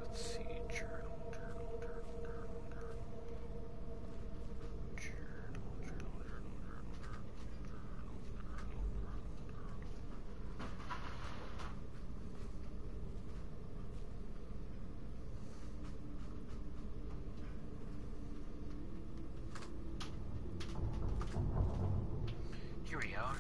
Let's see. Journal. Here we are.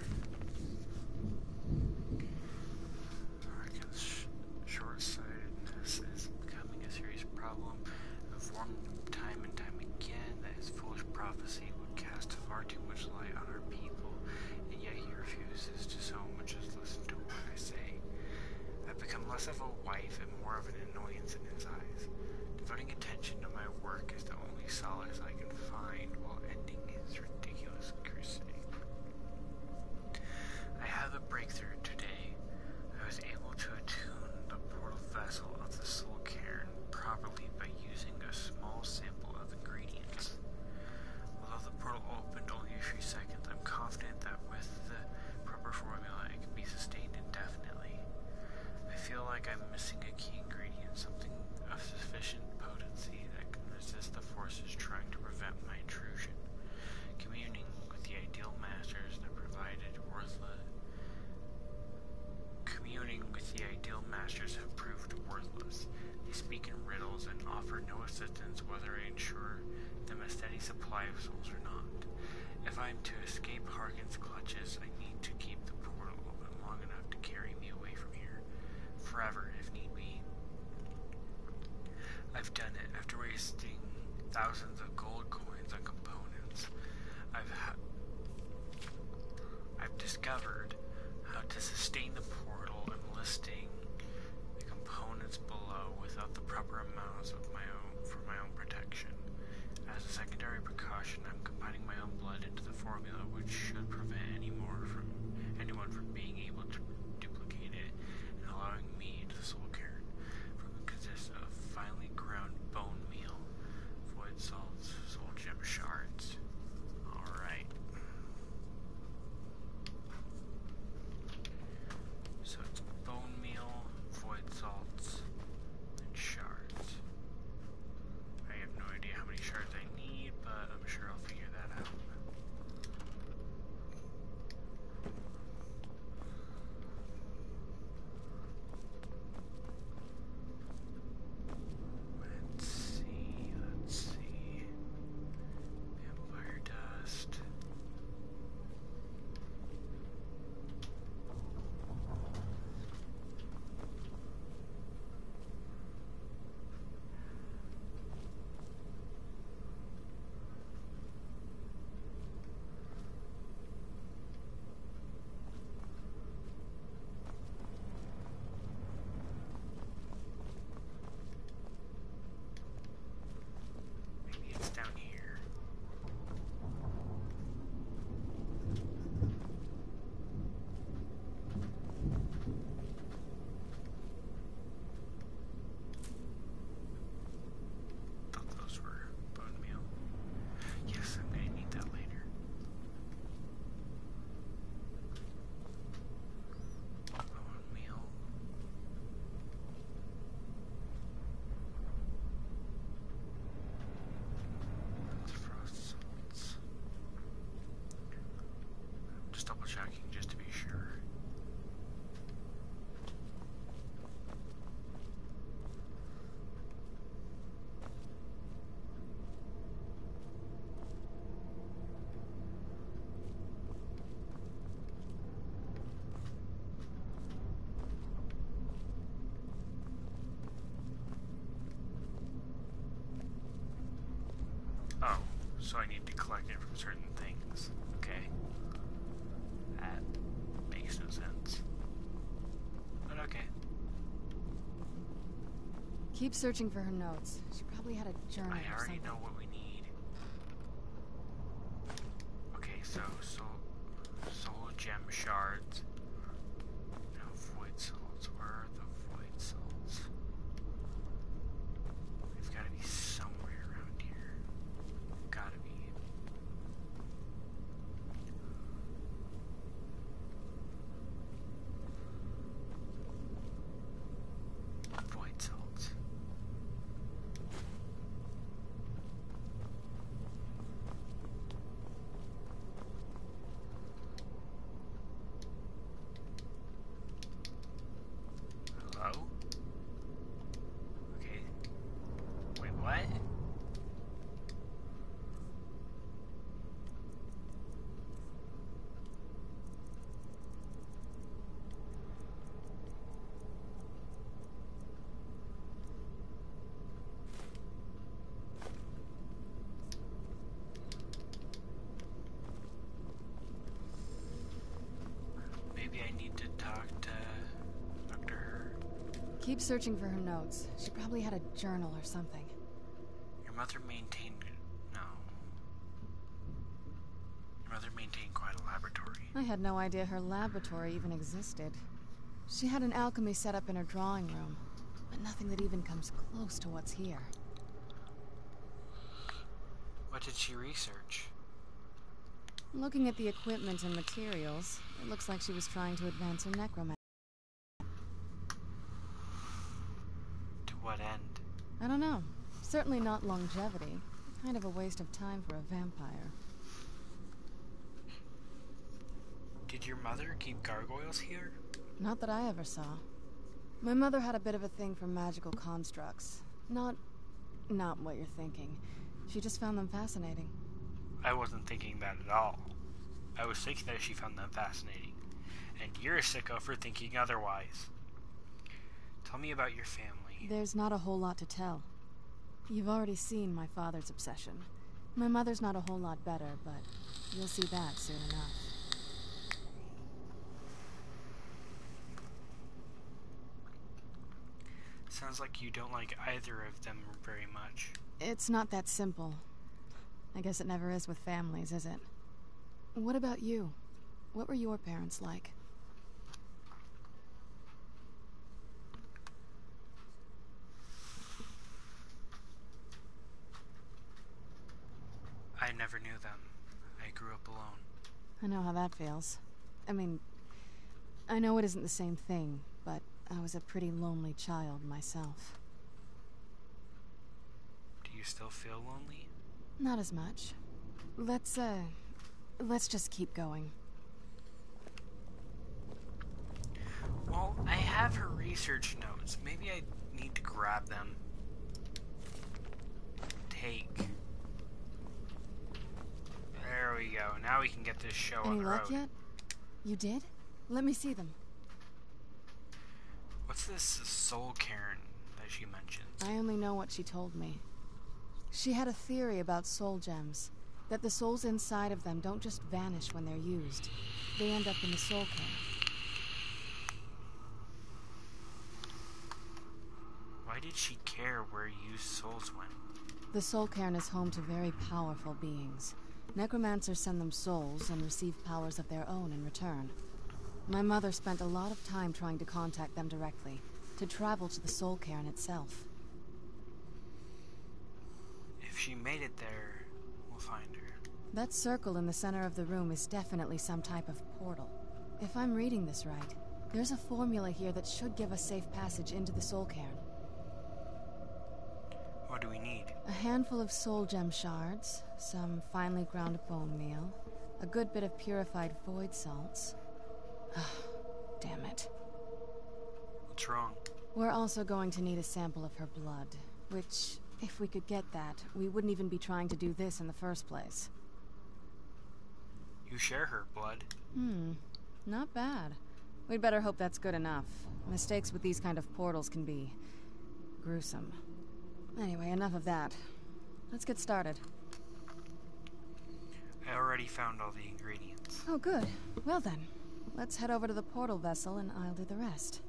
Arkin's short-sightedness is becoming a serious problem. I've warned him time and time again that his foolish prophecy would cast far too much light on our people, and yet he refuses to so much as listen to what I say. I've become less of a wife and more of an annoyance in his eyes. Devoting attention to my work is the only solace I can find while ending his ridiculous crusade. I have a breakthrough today. I was able to attune the portal vessel of the soul cairn properly by using a small sample of ingredients. Although the portal opened only a few seconds, I'm confident that with the proper formula it can be sustained indefinitely. I feel like I'm missing a key ingredient, something of sufficient potency that can resist the forces trying to prevent my intrusion. Communing with the ideal masters that provided have proved worthless. They speak in riddles and offer no assistance whether I ensure them a steady supply of souls or not. If I'm to escape Harkin's clutches, I need to keep the portal open long enough to carry me away from here. Forever, if need be. I've done it after wasting thousands of gold coins on components. I've discovered how to sustain the portal and listing the components below without the proper amounts of for my own protection. As a secondary precaution, I'm combining my own blood into the formula, which should prevent anyone from being able to duplicate it, and allowing me to soul cairn. It consists of finely ground bone meal, void salts, soul gem shards. Alright. So it's bone meal, void salts, and shards. I have no idea how many shards I need, but I'm sure I'll figure that out. Let's see. Vampire dust. Maybe it's down here. Thought those were bone meal. Yes, I'm gonna need that later. Bone meal. That's frost salts. I'm just double checking just to be sure. Oh, so I need to collect it from certain things. Okay. That makes no sense. But okay. Keep searching for her notes. She probably had a journal I or already something. know what we need. Okay, so soul gem shards. Now void salts. Where are the void salts? They've got to be somewhere around here. Gotta be. Void salts. Hello? Okay. Wait, what? Maybe I need to talk to her. Keep searching for her notes. She probably had a journal or something. Your mother maintained quite a laboratory. I had no idea her laboratory even existed. She had an alchemy set up in her drawing room, but nothing that even comes close to what's here. What did she research? Looking at the equipment and materials, it looks like she was trying to advance her necromancy. To what end? I don't know. Certainly not longevity. Kind of a waste of time for a vampire. Did your mother keep gargoyles here? Not that I ever saw. My mother had a bit of a thing for magical constructs. Not what you're thinking. She just found them fascinating. I wasn't thinking that at all. I was thinking that she found them fascinating. And you're a sicko for thinking otherwise. Tell me about your family. There's not a whole lot to tell. You've already seen my father's obsession. My mother's not a whole lot better, but you'll see that soon enough. Sounds like you don't like either of them very much. It's not that simple. I guess it never is with families, is it? What about you? What were your parents like? I never knew them. I grew up alone. I know how that feels. I mean, I know it isn't the same thing, but I was a pretty lonely child myself. Do you still feel lonely? Not as much. Let's just keep going. Well, I have her research notes. Maybe I need to grab them. Take. There we go. Now we can get this show on the road. Any luck yet? You did? Let me see them. What's this soul cairn that she mentions? I only know what she told me. She had a theory about soul gems. That the souls inside of them don't just vanish when they're used. They end up in the soul cairn. Why did she care where used souls went? The soul cairn is home to very powerful beings. Necromancers send them souls and receive powers of their own in return. My mother spent a lot of time trying to contact them directly, to travel to the soul cairn itself. If she made it there, we'll find her. That circle in the center of the room is definitely some type of portal. If I'm reading this right, there's a formula here that should give us safe passage into the soul cairn. What do we need? A handful of soul gem shards, some finely ground bone meal, a good bit of purified void salts. Damn it. What's wrong? We're also going to need a sample of her blood, which, if we could get that, we wouldn't even be trying to do this in the first place. You share her blood. Not bad. We'd better hope that's good enough. Mistakes with these kind of portals can be gruesome. Anyway, enough of that. Let's get started. I already found all the ingredients. Oh, good. Well then, let's head over to the portal vessel and I'll do the rest.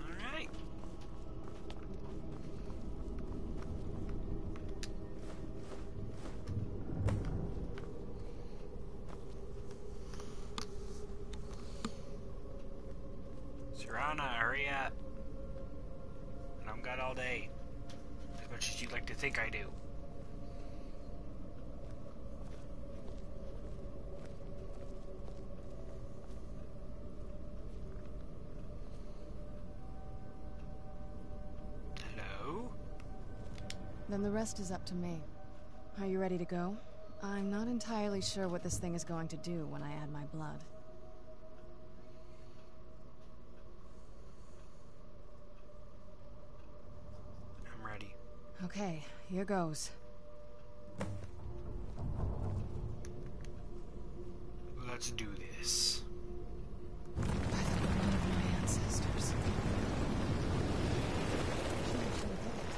Alright. Serana, hurry up. I don't got all day. As much as you'd like to think I do. Hello? Then the rest is up to me. Are you ready to go? I'm not entirely sure what this thing is going to do when I add my blood. I'm ready. Okay, here goes. Let's do this. By the blood of my ancestors. She actually did it.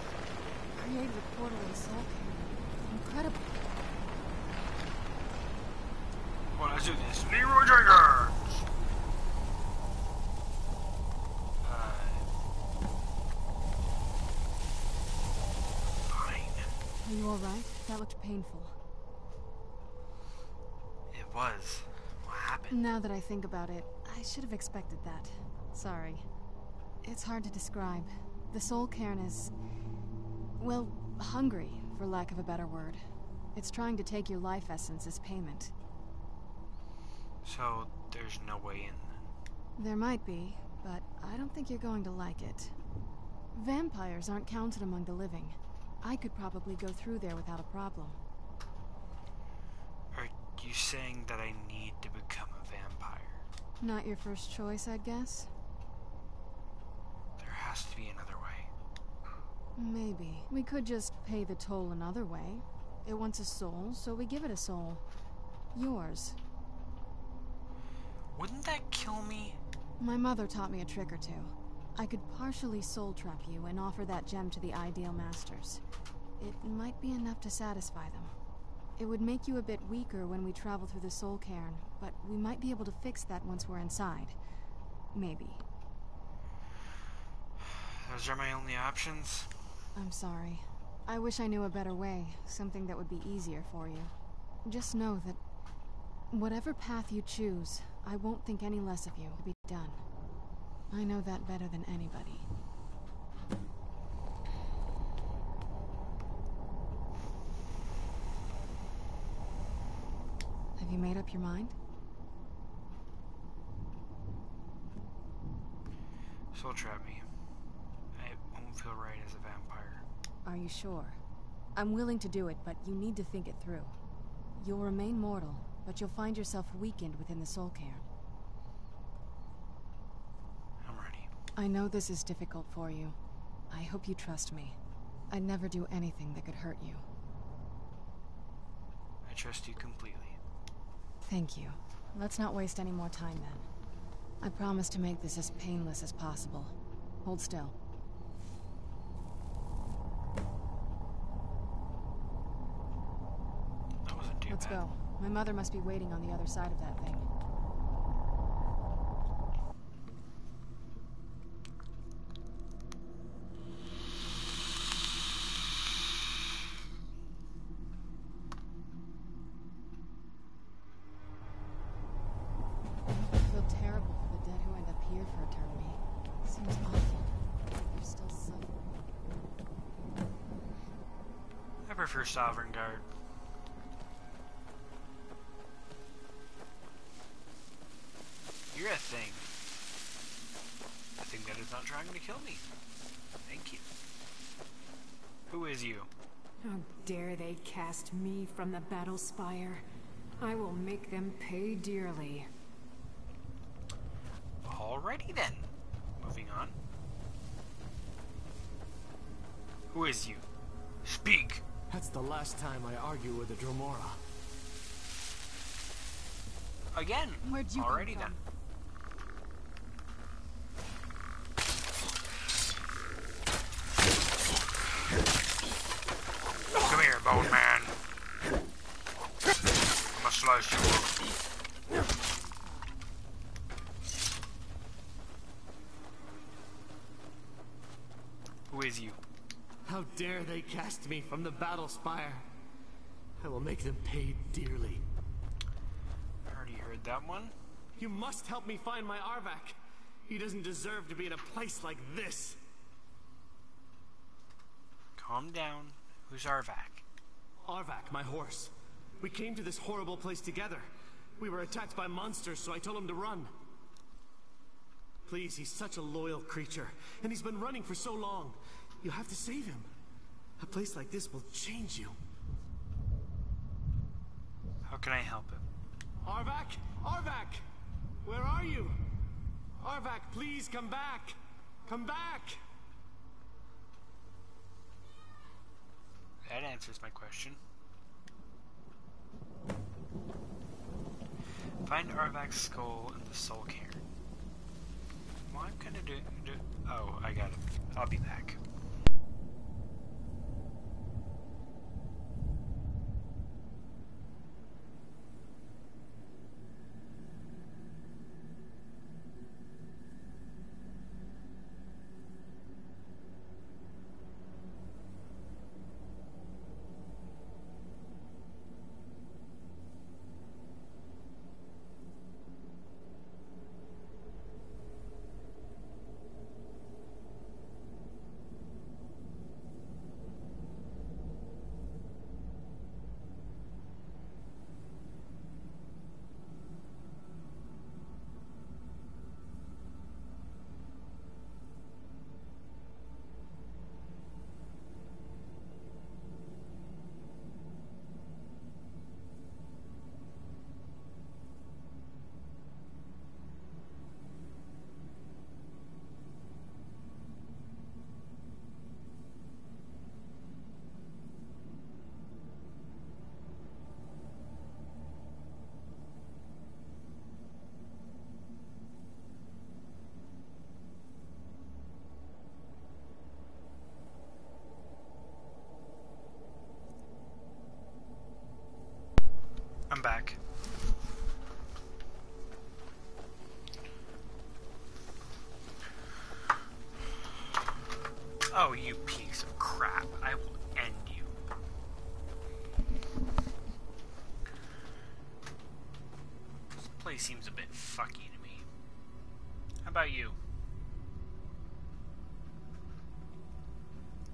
Created a portal in Soul Cairn. Incredible. Well, let's do this. Leroy Jenkins! Fine. Are you alright? That looked painful. It was. What happened? Now that I think about it, I should have expected that. Sorry. It's hard to describe. The Soul Cairn is... well, hungry, for lack of a better word. It's trying to take your life essence as payment. So, there's no way in then? There might be, but I don't think you're going to like it. Vampires aren't counted among the living. I could probably go through there without a problem. Are you saying that I need to become a vampire? Not your first choice, I'd guess? There has to be another way. Maybe. We could just pay the toll another way. It wants a soul, so we give it a soul. Yours. Wouldn't that kill me? My mother taught me a trick or two. I could partially soul trap you and offer that gem to the Ideal Masters. It might be enough to satisfy them. It would make you a bit weaker when we travel through the soul cairn, but we might be able to fix that once we're inside. Maybe. Those are my only options? I'm sorry. I wish I knew a better way, something that would be easier for you. Just know that whatever path you choose, I won't think any less of you to be done. I know that better than anybody. Have you made up your mind? Soul trap me. I won't feel right as a vampire. Are you sure? I'm willing to do it, but you need to think it through. You'll remain mortal, but you'll find yourself weakened within the soul cairn. I'm ready. I know this is difficult for you. I hope you trust me. I'd never do anything that could hurt you. I trust you completely. Thank you. Let's not waste any more time then. I promise to make this as painless as possible. Hold still. That wasn't too bad. Let's go. My mother must be waiting on the other side of that thing. I feel terrible for the dead who end up here for eternity. Seems awful. They're still suffering. I prefer Sovereign Guard. You're a thing. A thing that is not trying to kill me. Thank you. Who is you? How dare they cast me from the battle spire? I will make them pay dearly. Alrighty then. Moving on. Who is you? Speak! That's the last time I argue with a Dromora. Again. Where'd you Alrighty come then. Come here, Bone Man. I'm gonna slice you up. Who is you? How dare they cast me from the battle spire? I will make them pay dearly. I already heard that one. You must help me find my Arvak. He doesn't deserve to be in a place like this. Calm down. Who's Arvak? Arvak, my horse. We came to this horrible place together. We were attacked by monsters, so I told him to run. Please, he's such a loyal creature, and he's been running for so long. You have to save him. A place like this will change you. How can I help him? Arvak! Arvak! Where are you? Arvak, please come back! Come back! That answers my question. Find Arvak's skull in the soul cairn. Well, I'm gonna do... Oh, I got it. I'll be back. back. Oh, you piece of crap. I will end you. This place seems a bit fucky to me. How about you?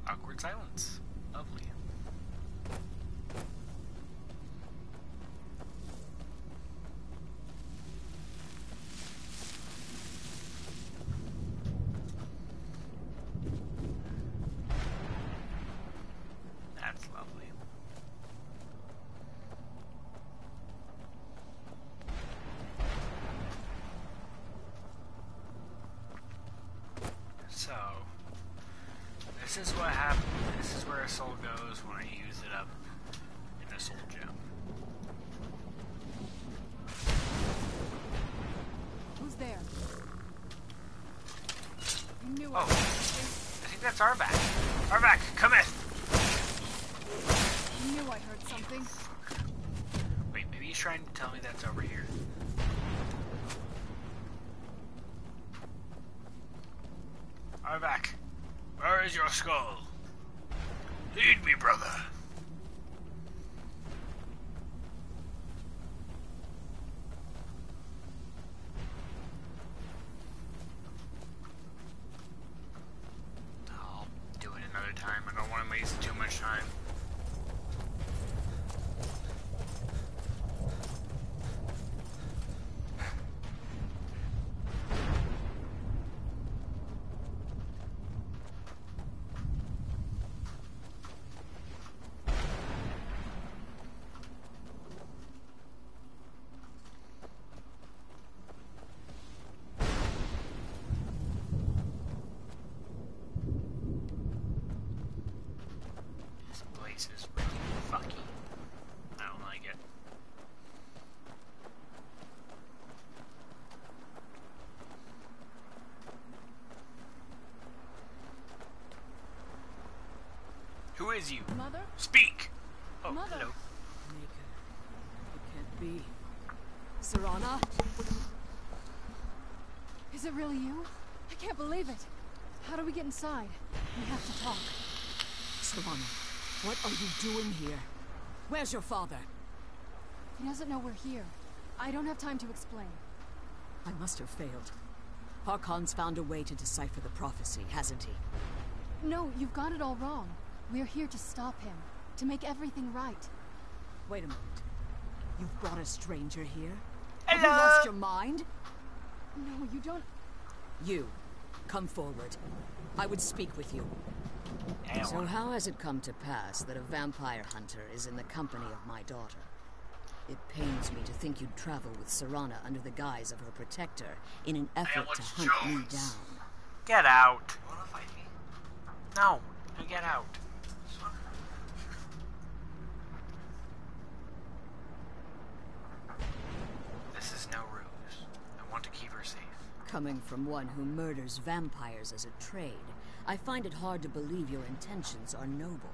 Awkward silence. Lovely. That's lovely. So, this is what happens. This is where a soul goes when I use it up in a soul gem. Who's there? You knew Oh, I think that's Arvac. Arvac, come in. You knew I heard something. Wait, maybe he's trying to tell me that's over here. Arvac, where is your skull? Lead me, brother. I'll do it another time. I don't want to waste too much time. This place is really fucky. I don't like it. Who is you? Mother? Speak! Oh, Mother. hello. Maker. It can't be. Serana? Is it really you? I can't believe it. How do we get inside? We have to talk. Serana, what are you doing here? Where's your father? He doesn't know we're here. I don't have time to explain. I must have failed. Harkon's found a way to decipher the prophecy, hasn't he? No, you've got it all wrong. We're here to stop him. To make everything right. Wait a moment. You've brought a stranger here? Hello? Have you lost your mind? No, you don't... You, come forward. I would speak with you. So how has it come to pass that a vampire hunter is in the company of my daughter? It pains me to think you'd travel with Serana under the guise of her protector in an effort to hunt me down. Get out. You wanna fight me? No, get out. This is no ruse. I want to keep her safe. Coming from one who murders vampires as a trade, I find it hard to believe your intentions are noble.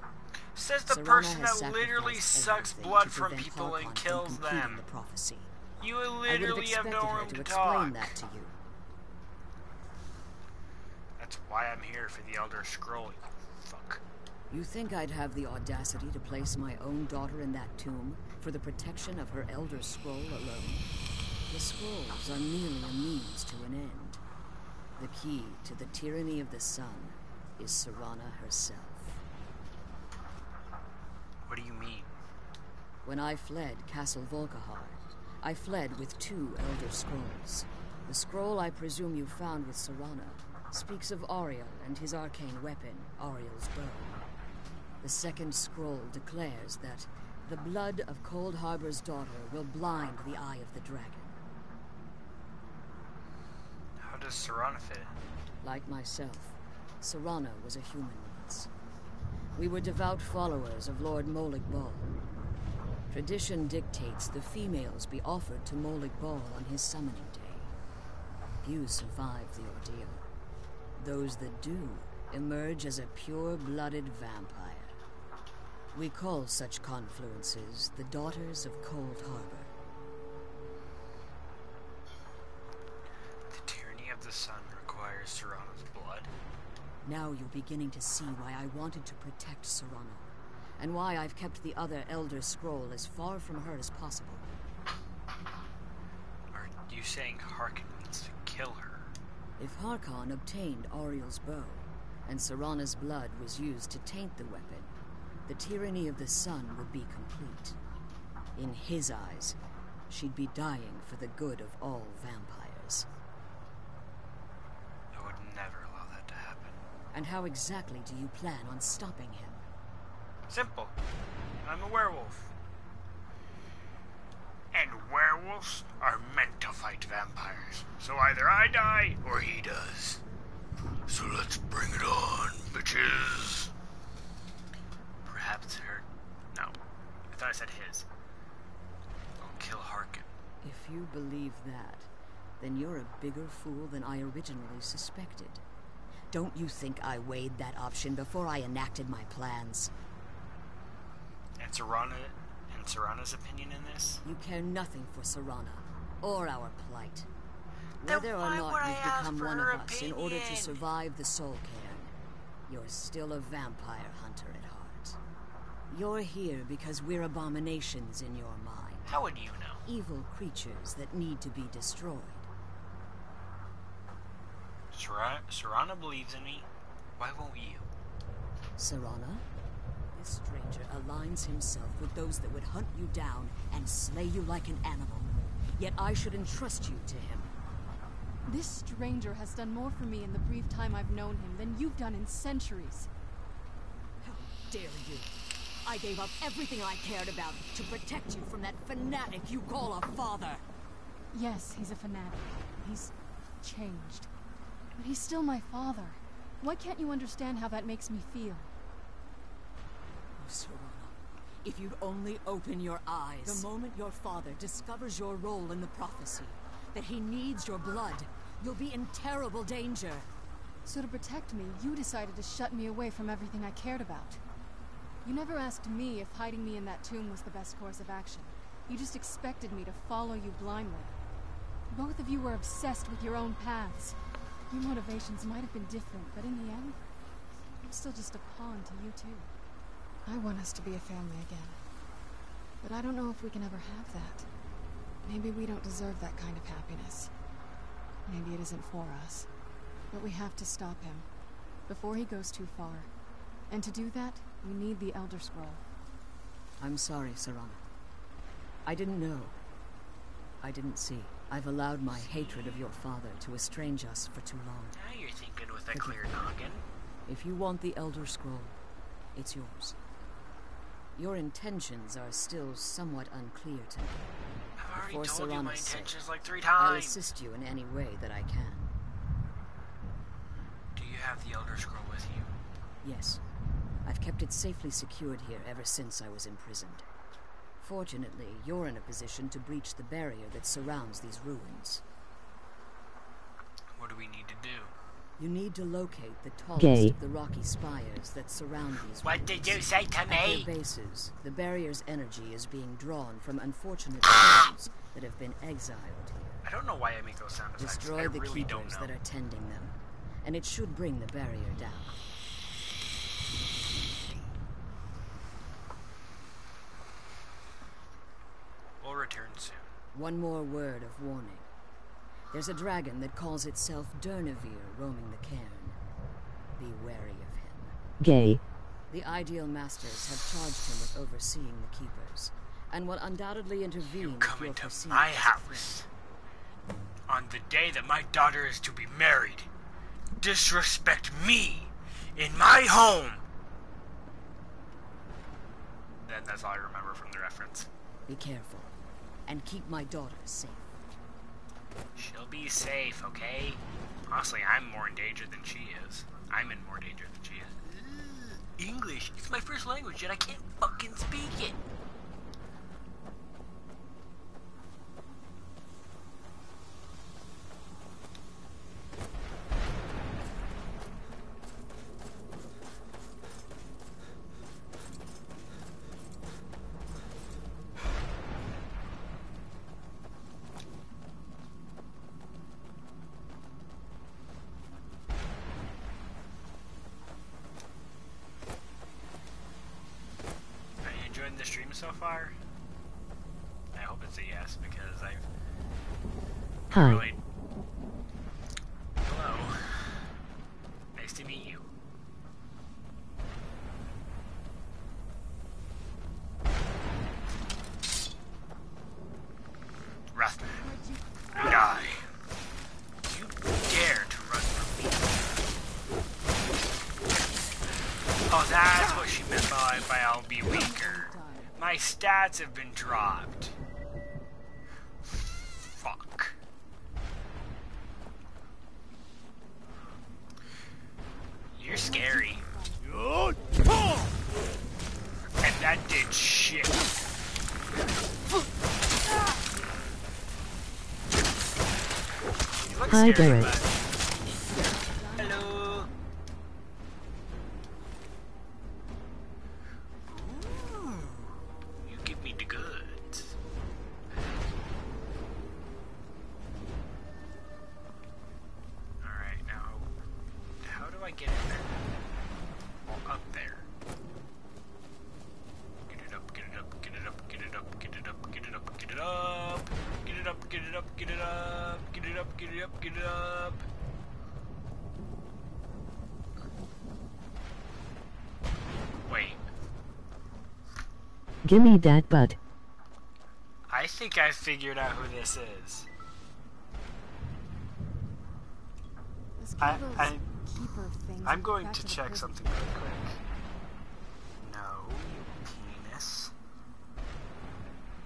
Says the Serana person has that literally sacrificed sucks everything blood to from prevent people and Harkon kills from completing them. the prophecy. You I would literally have expected no her room to to explain talk. that to you. That's why I'm here, for the Elder Scroll, you fuck. You think I'd have the audacity to place my own daughter in that tomb for the protection of her Elder Scroll alone? The scrolls are merely a means to an end. The key to the tyranny of the sun is Serana herself. What do you mean? When I fled Castle Volkihar, I fled with 2 Elder Scrolls. The scroll I presume you found with Serana speaks of Ariel and his arcane weapon, Ariel's bow. The second scroll declares that the blood of Cold Harbor's daughter will blind the eye of the dragon. How does Serana fit in? Like myself, Serana was a human once. We were devout followers of Lord Molig Bal. Tradition dictates the females be offered to Molig Bal on his summoning day. Few survive the ordeal. Those that do emerge as a pure-blooded vampire. We call such confluences the Daughters of Cold Harbor. is Serana's blood? Now you're beginning to see why I wanted to protect Serana, and why I've kept the other Elder Scroll as far from her as possible. Are you saying Harkon wants to kill her? If Harkon obtained Ariel's bow, and Serana's blood was used to taint the weapon, the tyranny of the sun would be complete. In his eyes, she'd be dying for the good of all vampires. I would never allow that to happen. And how exactly do you plan on stopping him? Simple. I'm a werewolf. And werewolves are meant to fight vampires. So either I die, or he does. So let's bring it on, bitches. Perhaps her... No. I thought I said his. I'll kill Harkon. If you believe that, then you're a bigger fool than I originally suspected. Don't you think I weighed that option before I enacted my plans? And Serana's opinion in this? You care nothing for Serana, or our plight. Then Whether or why not would I you've ask become for one her of us in order to opinion? survive the Soul Cairn, you're still a vampire hunter at heart. You're here because we're abominations in your mind. How would you know? Evil creatures that need to be destroyed. Serana believes in me. Why won't you? Serana? This stranger aligns himself with those that would hunt you down and slay you like an animal. Yet I should entrust you to him. This stranger has done more for me in the brief time I've known him than you've done in centuries. How dare you? I gave up everything I cared about to protect you from that fanatic you call a father. Yes, he's a fanatic. He's changed. But he's still my father. Why can't you understand how that makes me feel? Oh, Serana, if you'd only open your eyes. The moment your father discovers your role in the prophecy, that he needs your blood, you'll be in terrible danger. So to protect me, you decided to shut me away from everything I cared about. You never asked me if hiding me in that tomb was the best course of action. You just expected me to follow you blindly. Both of you were obsessed with your own paths. Your motivations might have been different, but in the end, I'm still just a pawn to you two. I want us to be a family again. But I don't know if we can ever have that. Maybe we don't deserve that kind of happiness. Maybe it isn't for us. But we have to stop him, before he goes too far. And to do that, we need the Elder Scroll. I'm sorry, Serana. I didn't know. I didn't see. I've allowed my hatred of your father to estrange us for too long. Now you're thinking with a clear noggin. If you want the Elder Scroll, it's yours. Your intentions are still somewhat unclear to me. I've already For told you my Serana's sake, intentions like 3 I'll times. assist you in any way that I can. Do you have the Elder Scroll with you? Yes. I've kept it safely secured here ever since I was imprisoned. Fortunately, you're in a position to breach the barrier that surrounds these ruins. What do we need to do? You need to locate the tallest of the rocky spires that surround these What ruins. did you say to At me? their bases, the barrier's energy is being drawn from unfortunate souls that have been exiled here. I don't know why I make those sound effects. Destroy I the really don't keepers know. that are tending them, and it should bring the barrier down. We'll return soon. One more word of warning. There's a dragon that calls itself Durnevere roaming the cairn. Be wary of him. Gay. The Ideal Masters have charged him with overseeing the Keepers, and will undoubtedly intervene if Come you're into perceived my as a house on the day that my daughter is to be married. Disrespect me in my home. Then that's all I remember from the reference. Be careful, and keep my daughter safe. She'll be safe, okay? Honestly, I'm more in danger than she is. I'm in more danger than she is. English. It's my first language, yet I can't fucking speak it. so far? I hope it's a yes, because I've... Hi. Really... Hello. Nice to meet you. Ruthman, die. You dare to run from me. Oh, that's what she meant by I'll be weaker. My stats have been dropped. Fuck. You're scary. And that did shit. Hi, Garrett. Hello. Ooh, you give me the goods. Alright, now, how do I get in there? Well, up there. Get it up, get it up, get it up, get it up, get it up, get it up, get it up. Get it up, get it up, get it up, get it up, get it up, get it up. Wait. Gimme that butt. I think I figured out who this is. I'm going to check something really quick. No, you penis.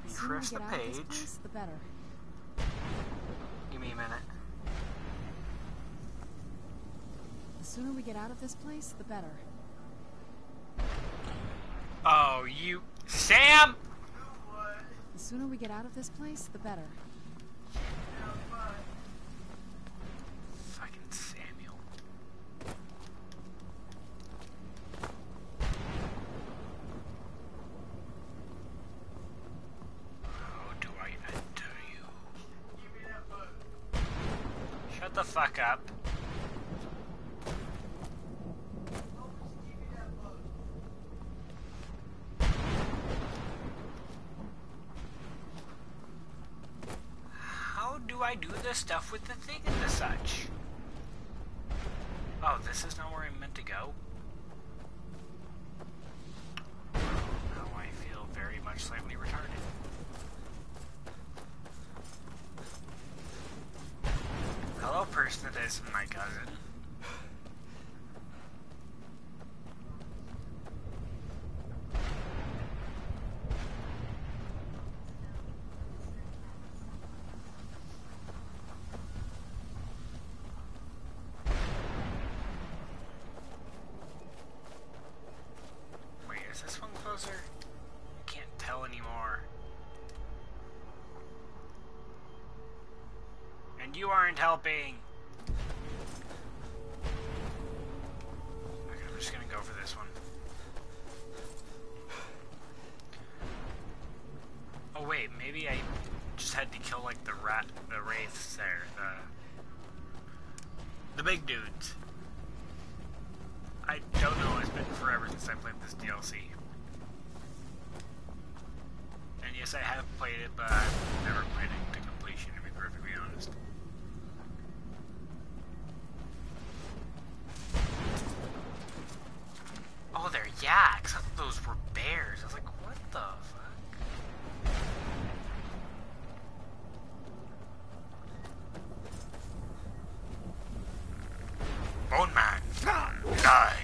Refresh the page. The better. Give me a minute. The sooner we get out of this place, the better. Oh, you... Sam! The sooner we get out of this place, the better. Fucking Samuel. How do I enter you? Shut the fuck up. How do I do this stuff with the thing and the such? Oh, this is not where I'm meant to go? Now I feel very much slightly retarded. Hello, person that is my cousin. Wait, is this one closer? I can't tell anymore. And you aren't helping. Okay, I'm just gonna go for this one. Oh wait, maybe I just had to kill like the wraiths there, the big dudes. I don't know, it's been forever since I played this DLC. And yes, I have played it, but I've never played it to completion, to be perfectly honest. Oh, they're yaks. I thought those were bears. I was like, what the fuck? Bone Man, die.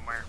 somewhere.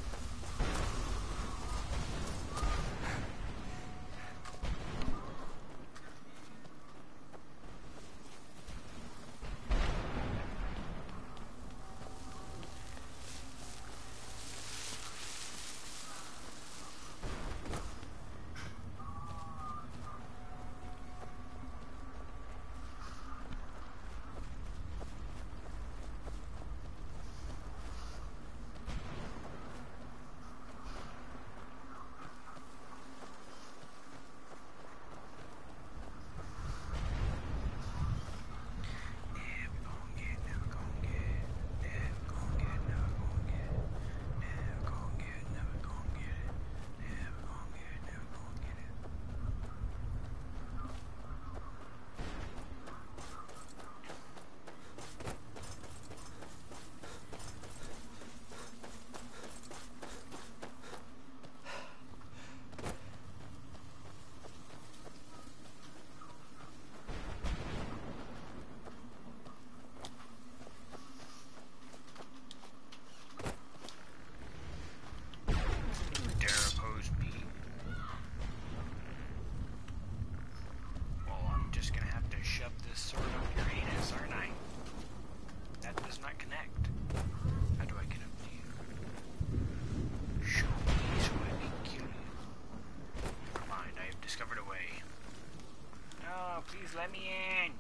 Let me in!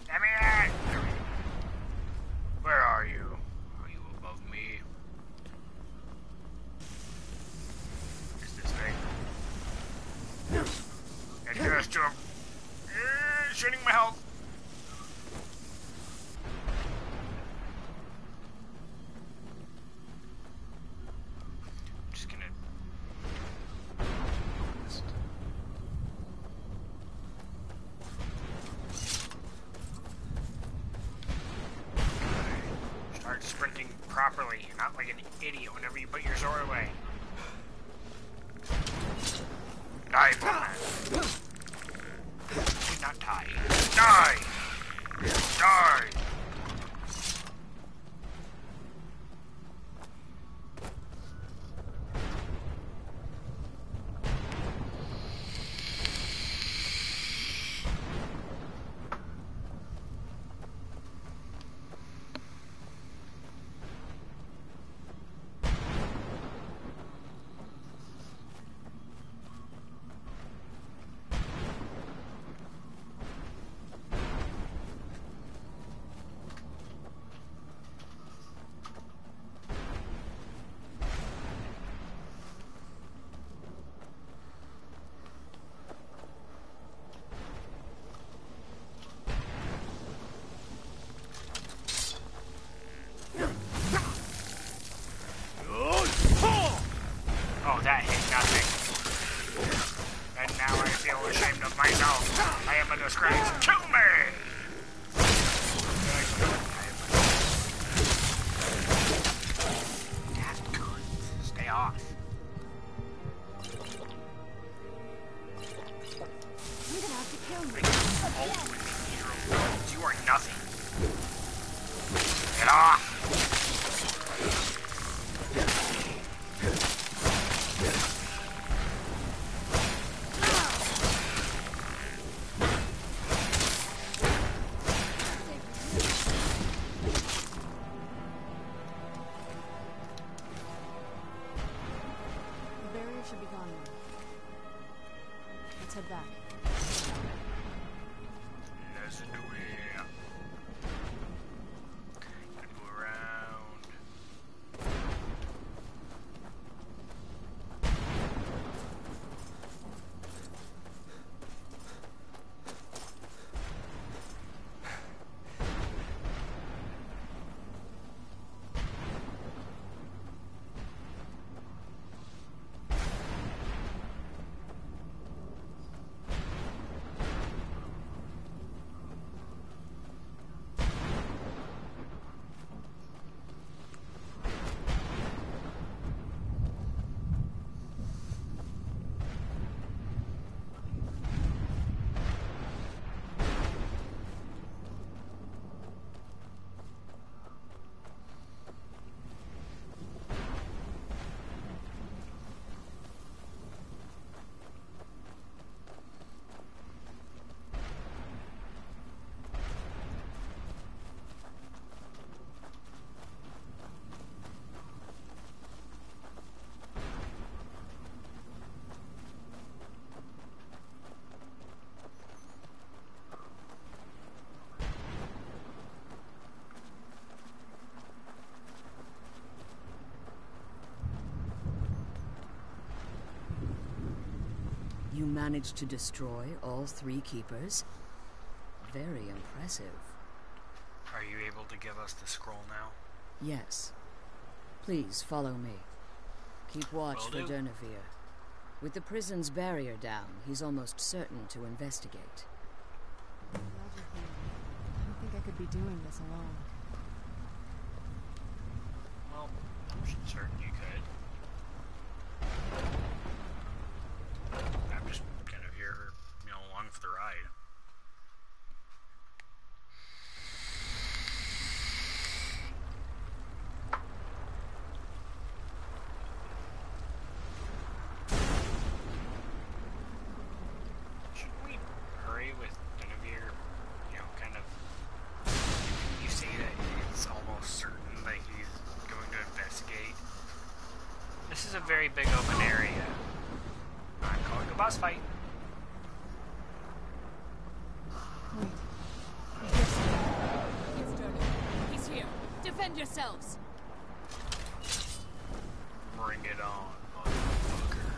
Let me in! Where are you? Are you above me? Is this thing? It goes to him. Shooting my health. Sprinting properly, not like an idiot whenever you put your sword away. Die, Bowman. Not die. Die! Die! managed to destroy all 3 keepers? Very impressive. Are you able to give us the scroll now? Yes. Please follow me. Keep watch Will for do. Durnevere. With the prison's barrier down, he's almost certain to investigate. I'm glad you're here. I don't think I could be doing this alone. Well, I'm certain you could. I'm just kind of here, along for the ride. Shouldn't we hurry with Guinevere? Kind of. You say that it's almost certain that he's going to investigate. This is a very big open area. I'm calling a boss fight. Wait. It's Durnevere. He's here. Defend yourselves! Bring it on, motherfucker.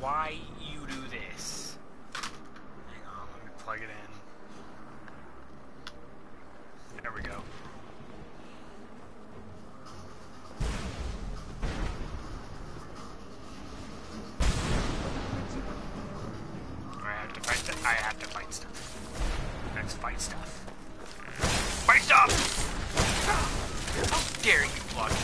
Why you do this? Hang on, let me plug it in. There we go. I have to fight stuff. Let's fight stuff. Fight stuff! How dare you block me?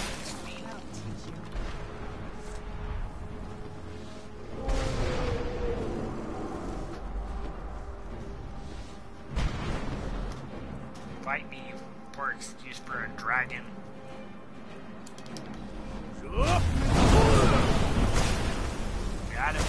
Fight me, poor excuse for a dragon. Got him.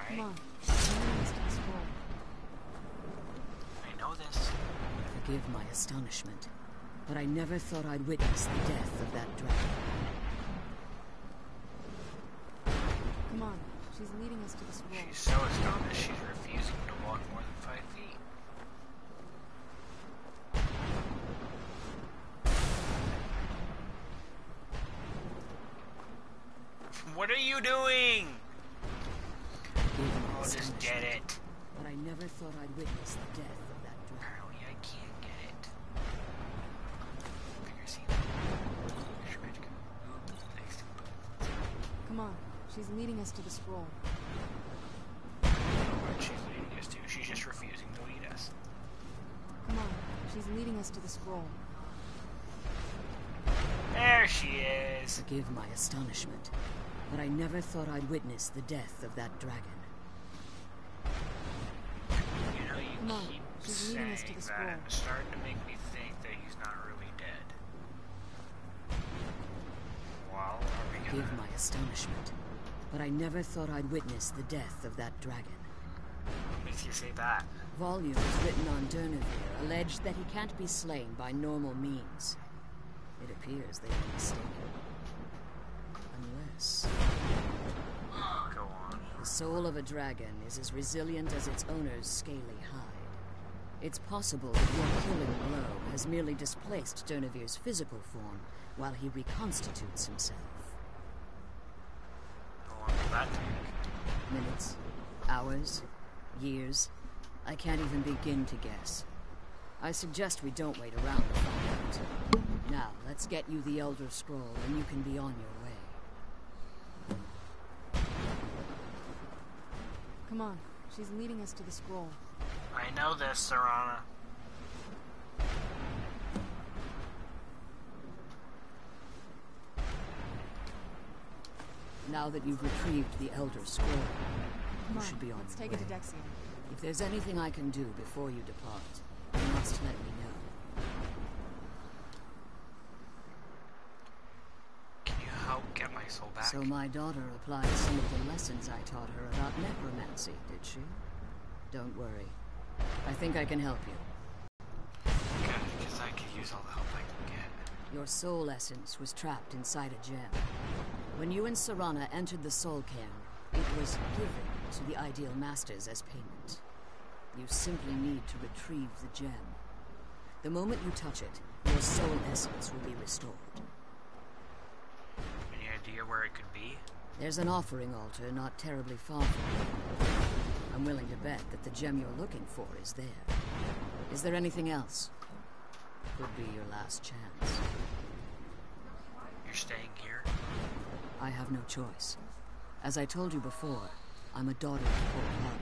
Come on. Scroll. I know this. Forgive my astonishment, but I never thought I'd witness the death of that dragon. Come on. She's leading us to the scroll. She's so astonished she's refusing to walk more than 5 feet. What are you doing? Oh, just get it. But I never thought I'd witness the death of that dragon. Apparently I can't get it. Come on. She's leading us to the scroll. I don't know what she's leading us to. She's just refusing to lead us. Come on. She's leading us to the scroll. There she is. Forgive my astonishment, but I never thought I'd witness the death of that dragon. You know, you Come on. keep She's leading us to saying the that, scroll. and it's starting to make me think that he's not really dead. Well, are we Forgive gonna... my astonishment, but I never thought I'd witness the death of that dragon. What makes you say that? Volumes written on Durnevere allege that he can't be slain by normal means. It appears they were mistaken. Unless... Go on. The soul of a dragon is as resilient as its owner's scaly hide. It's possible that your killing blow has merely displaced Durnevere's physical form while he reconstitutes himself. How long will that take? Minutes, hours, years. I can't even begin to guess. I suggest we don't wait around to find out. Now, let's get you the Elder Scroll and you can be on your way. Come on. She's leading us to the scroll. I know this, Serana. Now that you've retrieved the Elder Scroll, Come you on. should be on Let's your take way. it to Dexion. If there's anything I can do before you depart, you must let me know. soul back. So my daughter applied some of the lessons I taught her about necromancy, did she? Don't worry. I think I can help you. Good, because I could use all the help I can get. Your soul essence was trapped inside a gem. When you and Serana entered the soul cairn, it was given to the Ideal Masters as payment. You simply need to retrieve the gem. The moment you touch it, your soul essence will be restored. Any idea where it could be? There's an offering altar not terribly far from here. I'm willing to bet that the gem you're looking for is there. Is there anything else? Could be your last chance. You're staying here? I have no choice. As I told you before, I'm a daughter of Cold-Blooded.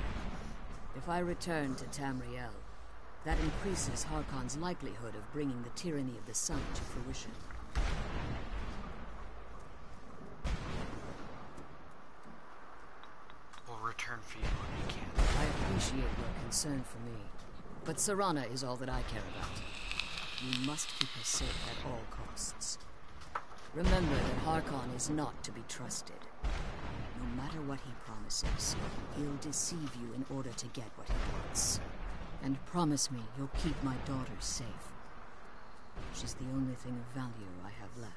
If I return to Tamriel, that increases Harkon's likelihood of bringing the tyranny of the sun to fruition. We'll return for you when we can. I appreciate your concern for me, but Serana is all that I care about. You must keep her safe at all costs. Remember that Harkon is not to be trusted. No matter what he promises, he'll deceive you in order to get what he wants. And promise me you'll keep my daughter safe. She's the only thing of value I have left.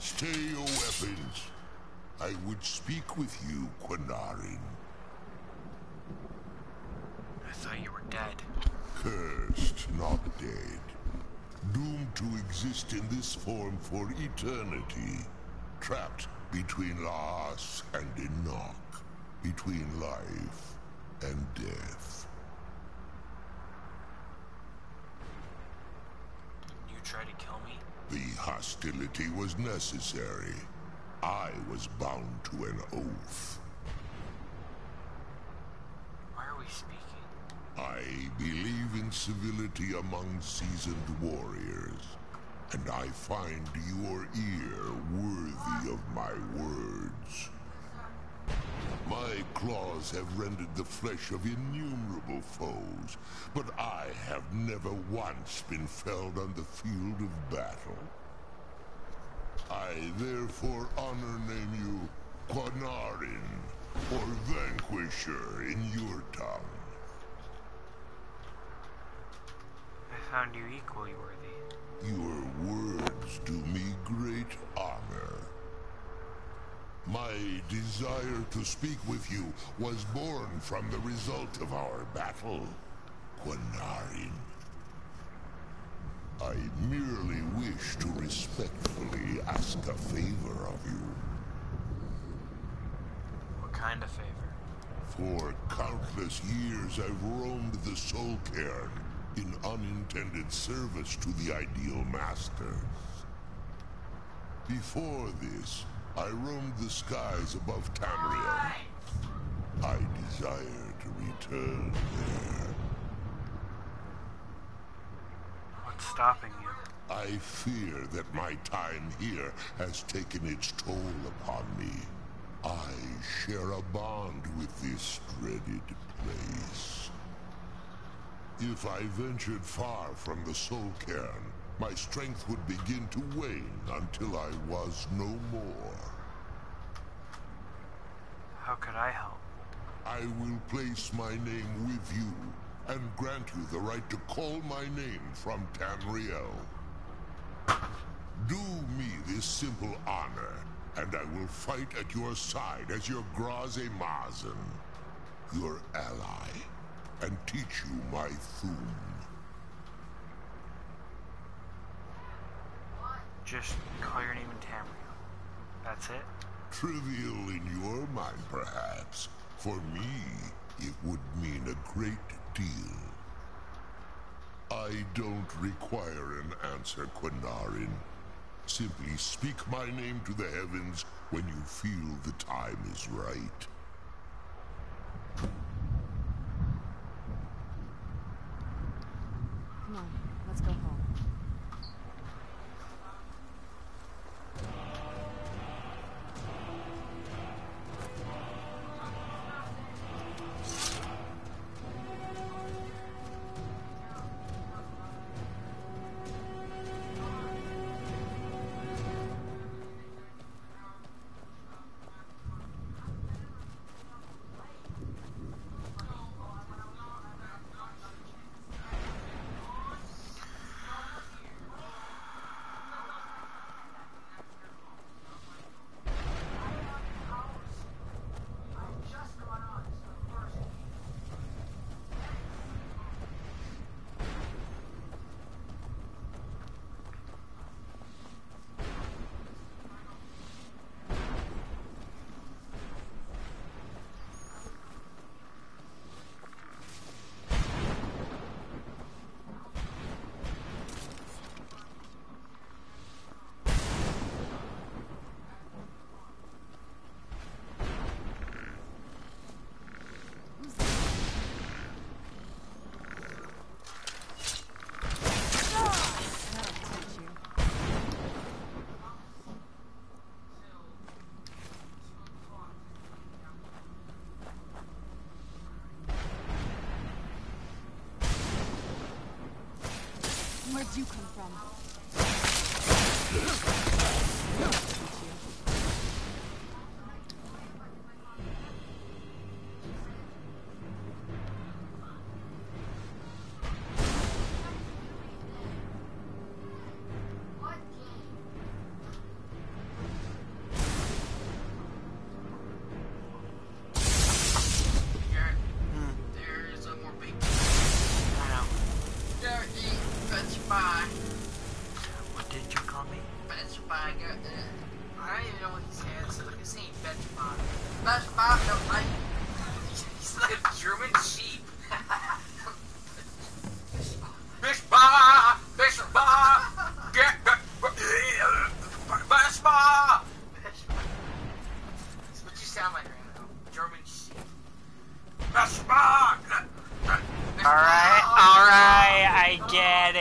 Stay your weapons. I would speak with you, Quinarin. I thought you were dead. Cursed, not dead. Doomed to exist in this form for eternity. Trapped between Laas and Enoch. Between life and death. You tried to kill me? The hostility was necessary. I was bound to an oath. Why are we speaking? I believe in civility among seasoned warriors, and I find your ear worthy of my words. My claws have rendered the flesh of innumerable foes, but I have never once been felled on the field of battle. I therefore name you Quinarin, or Vanquisher in your tongue. I found you equally worthy. Your words do me great honor. My desire to speak with you was born from the result of our battle, Quinarin. I merely wish to respectfully ask a favor of you. What kind of favor? For countless years I've roamed the Soul Cairn in unintended service to the Ideal Masters. Before this, I roamed the skies above Tamriel. I desire to return there. What's stopping you? I fear that my time here has taken its toll upon me. I share a bond with this dreaded place. If I ventured far from the Soul Cairn, my strength would begin to wane until I was no more. How could I help? I will place my name with you and grant you the right to call my name from Tamriel. Do me this simple honor, and I will fight at your side as your Graze Mazen, your ally, and teach you my Thum. Just call your name in Tamriel. That's it? Trivial in your mind, perhaps. For me, it would mean a great deal. I don't require an answer, Quinarin. Simply speak my name to the heavens when you feel the time is right. Come on, let's go home. Where'd you come from? What did you call me? I don't even know what he said, so he's saying Benchbot, no, he's like a German sheep. That's what you sound like right now. German sheep. Alright, I get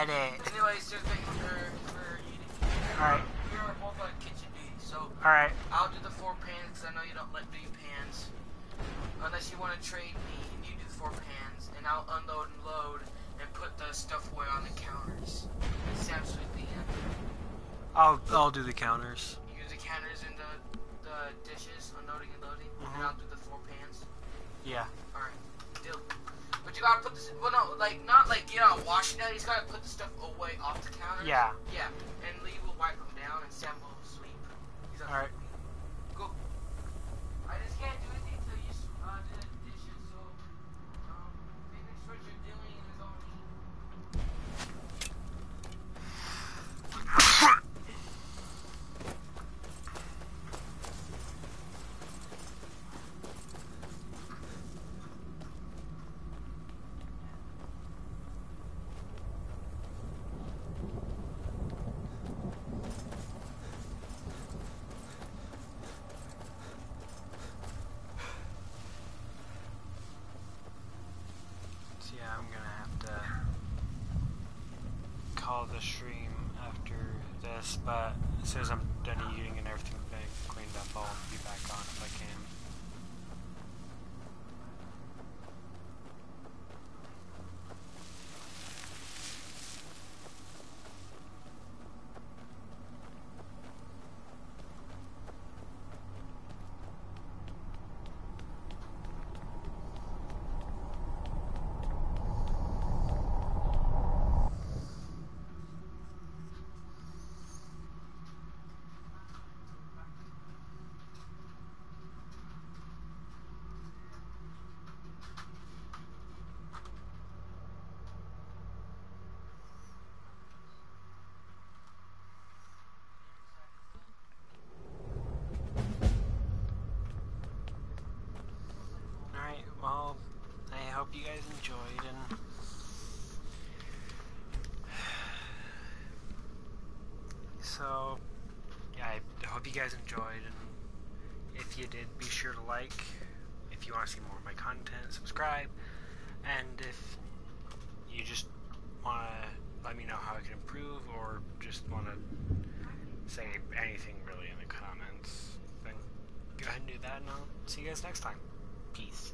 it. Anyways, just thank you for eating. Alright. We're both on kitchen duty, so Alright. I'll do the 4 pans, because I know you don't let do pans. Unless you want to trade me, and you do the 4 pans, and I'll unload and load, and put the stuff away on the counters. It's absolutely I'll do the counters. You do the counters and the dishes, unloading and loading, and I'll do the 4 pans. Yeah. Alright, deal. But you gotta put this, well no, like, not like get out washing it, you just gotta put the stuff away off the counter. Yeah. Yeah, and Lee will wipe them down and Sam will sweep. Alright. Go. I just can't do anything until you do the dishes, so, finish what you're doing and it's all me. Yeah, I'm gonna have to call the stream after this, but as soon as I'm done eating and everything's been cleaned up, I'll be back on if I can. So, yeah, I hope you guys enjoyed, and if you did, be sure to like. If you want to see more of my content, subscribe. And if you just want to let me know how I can improve, or just want to say anything really in the comments, then go ahead and do that, and I'll see you guys next time. Peace.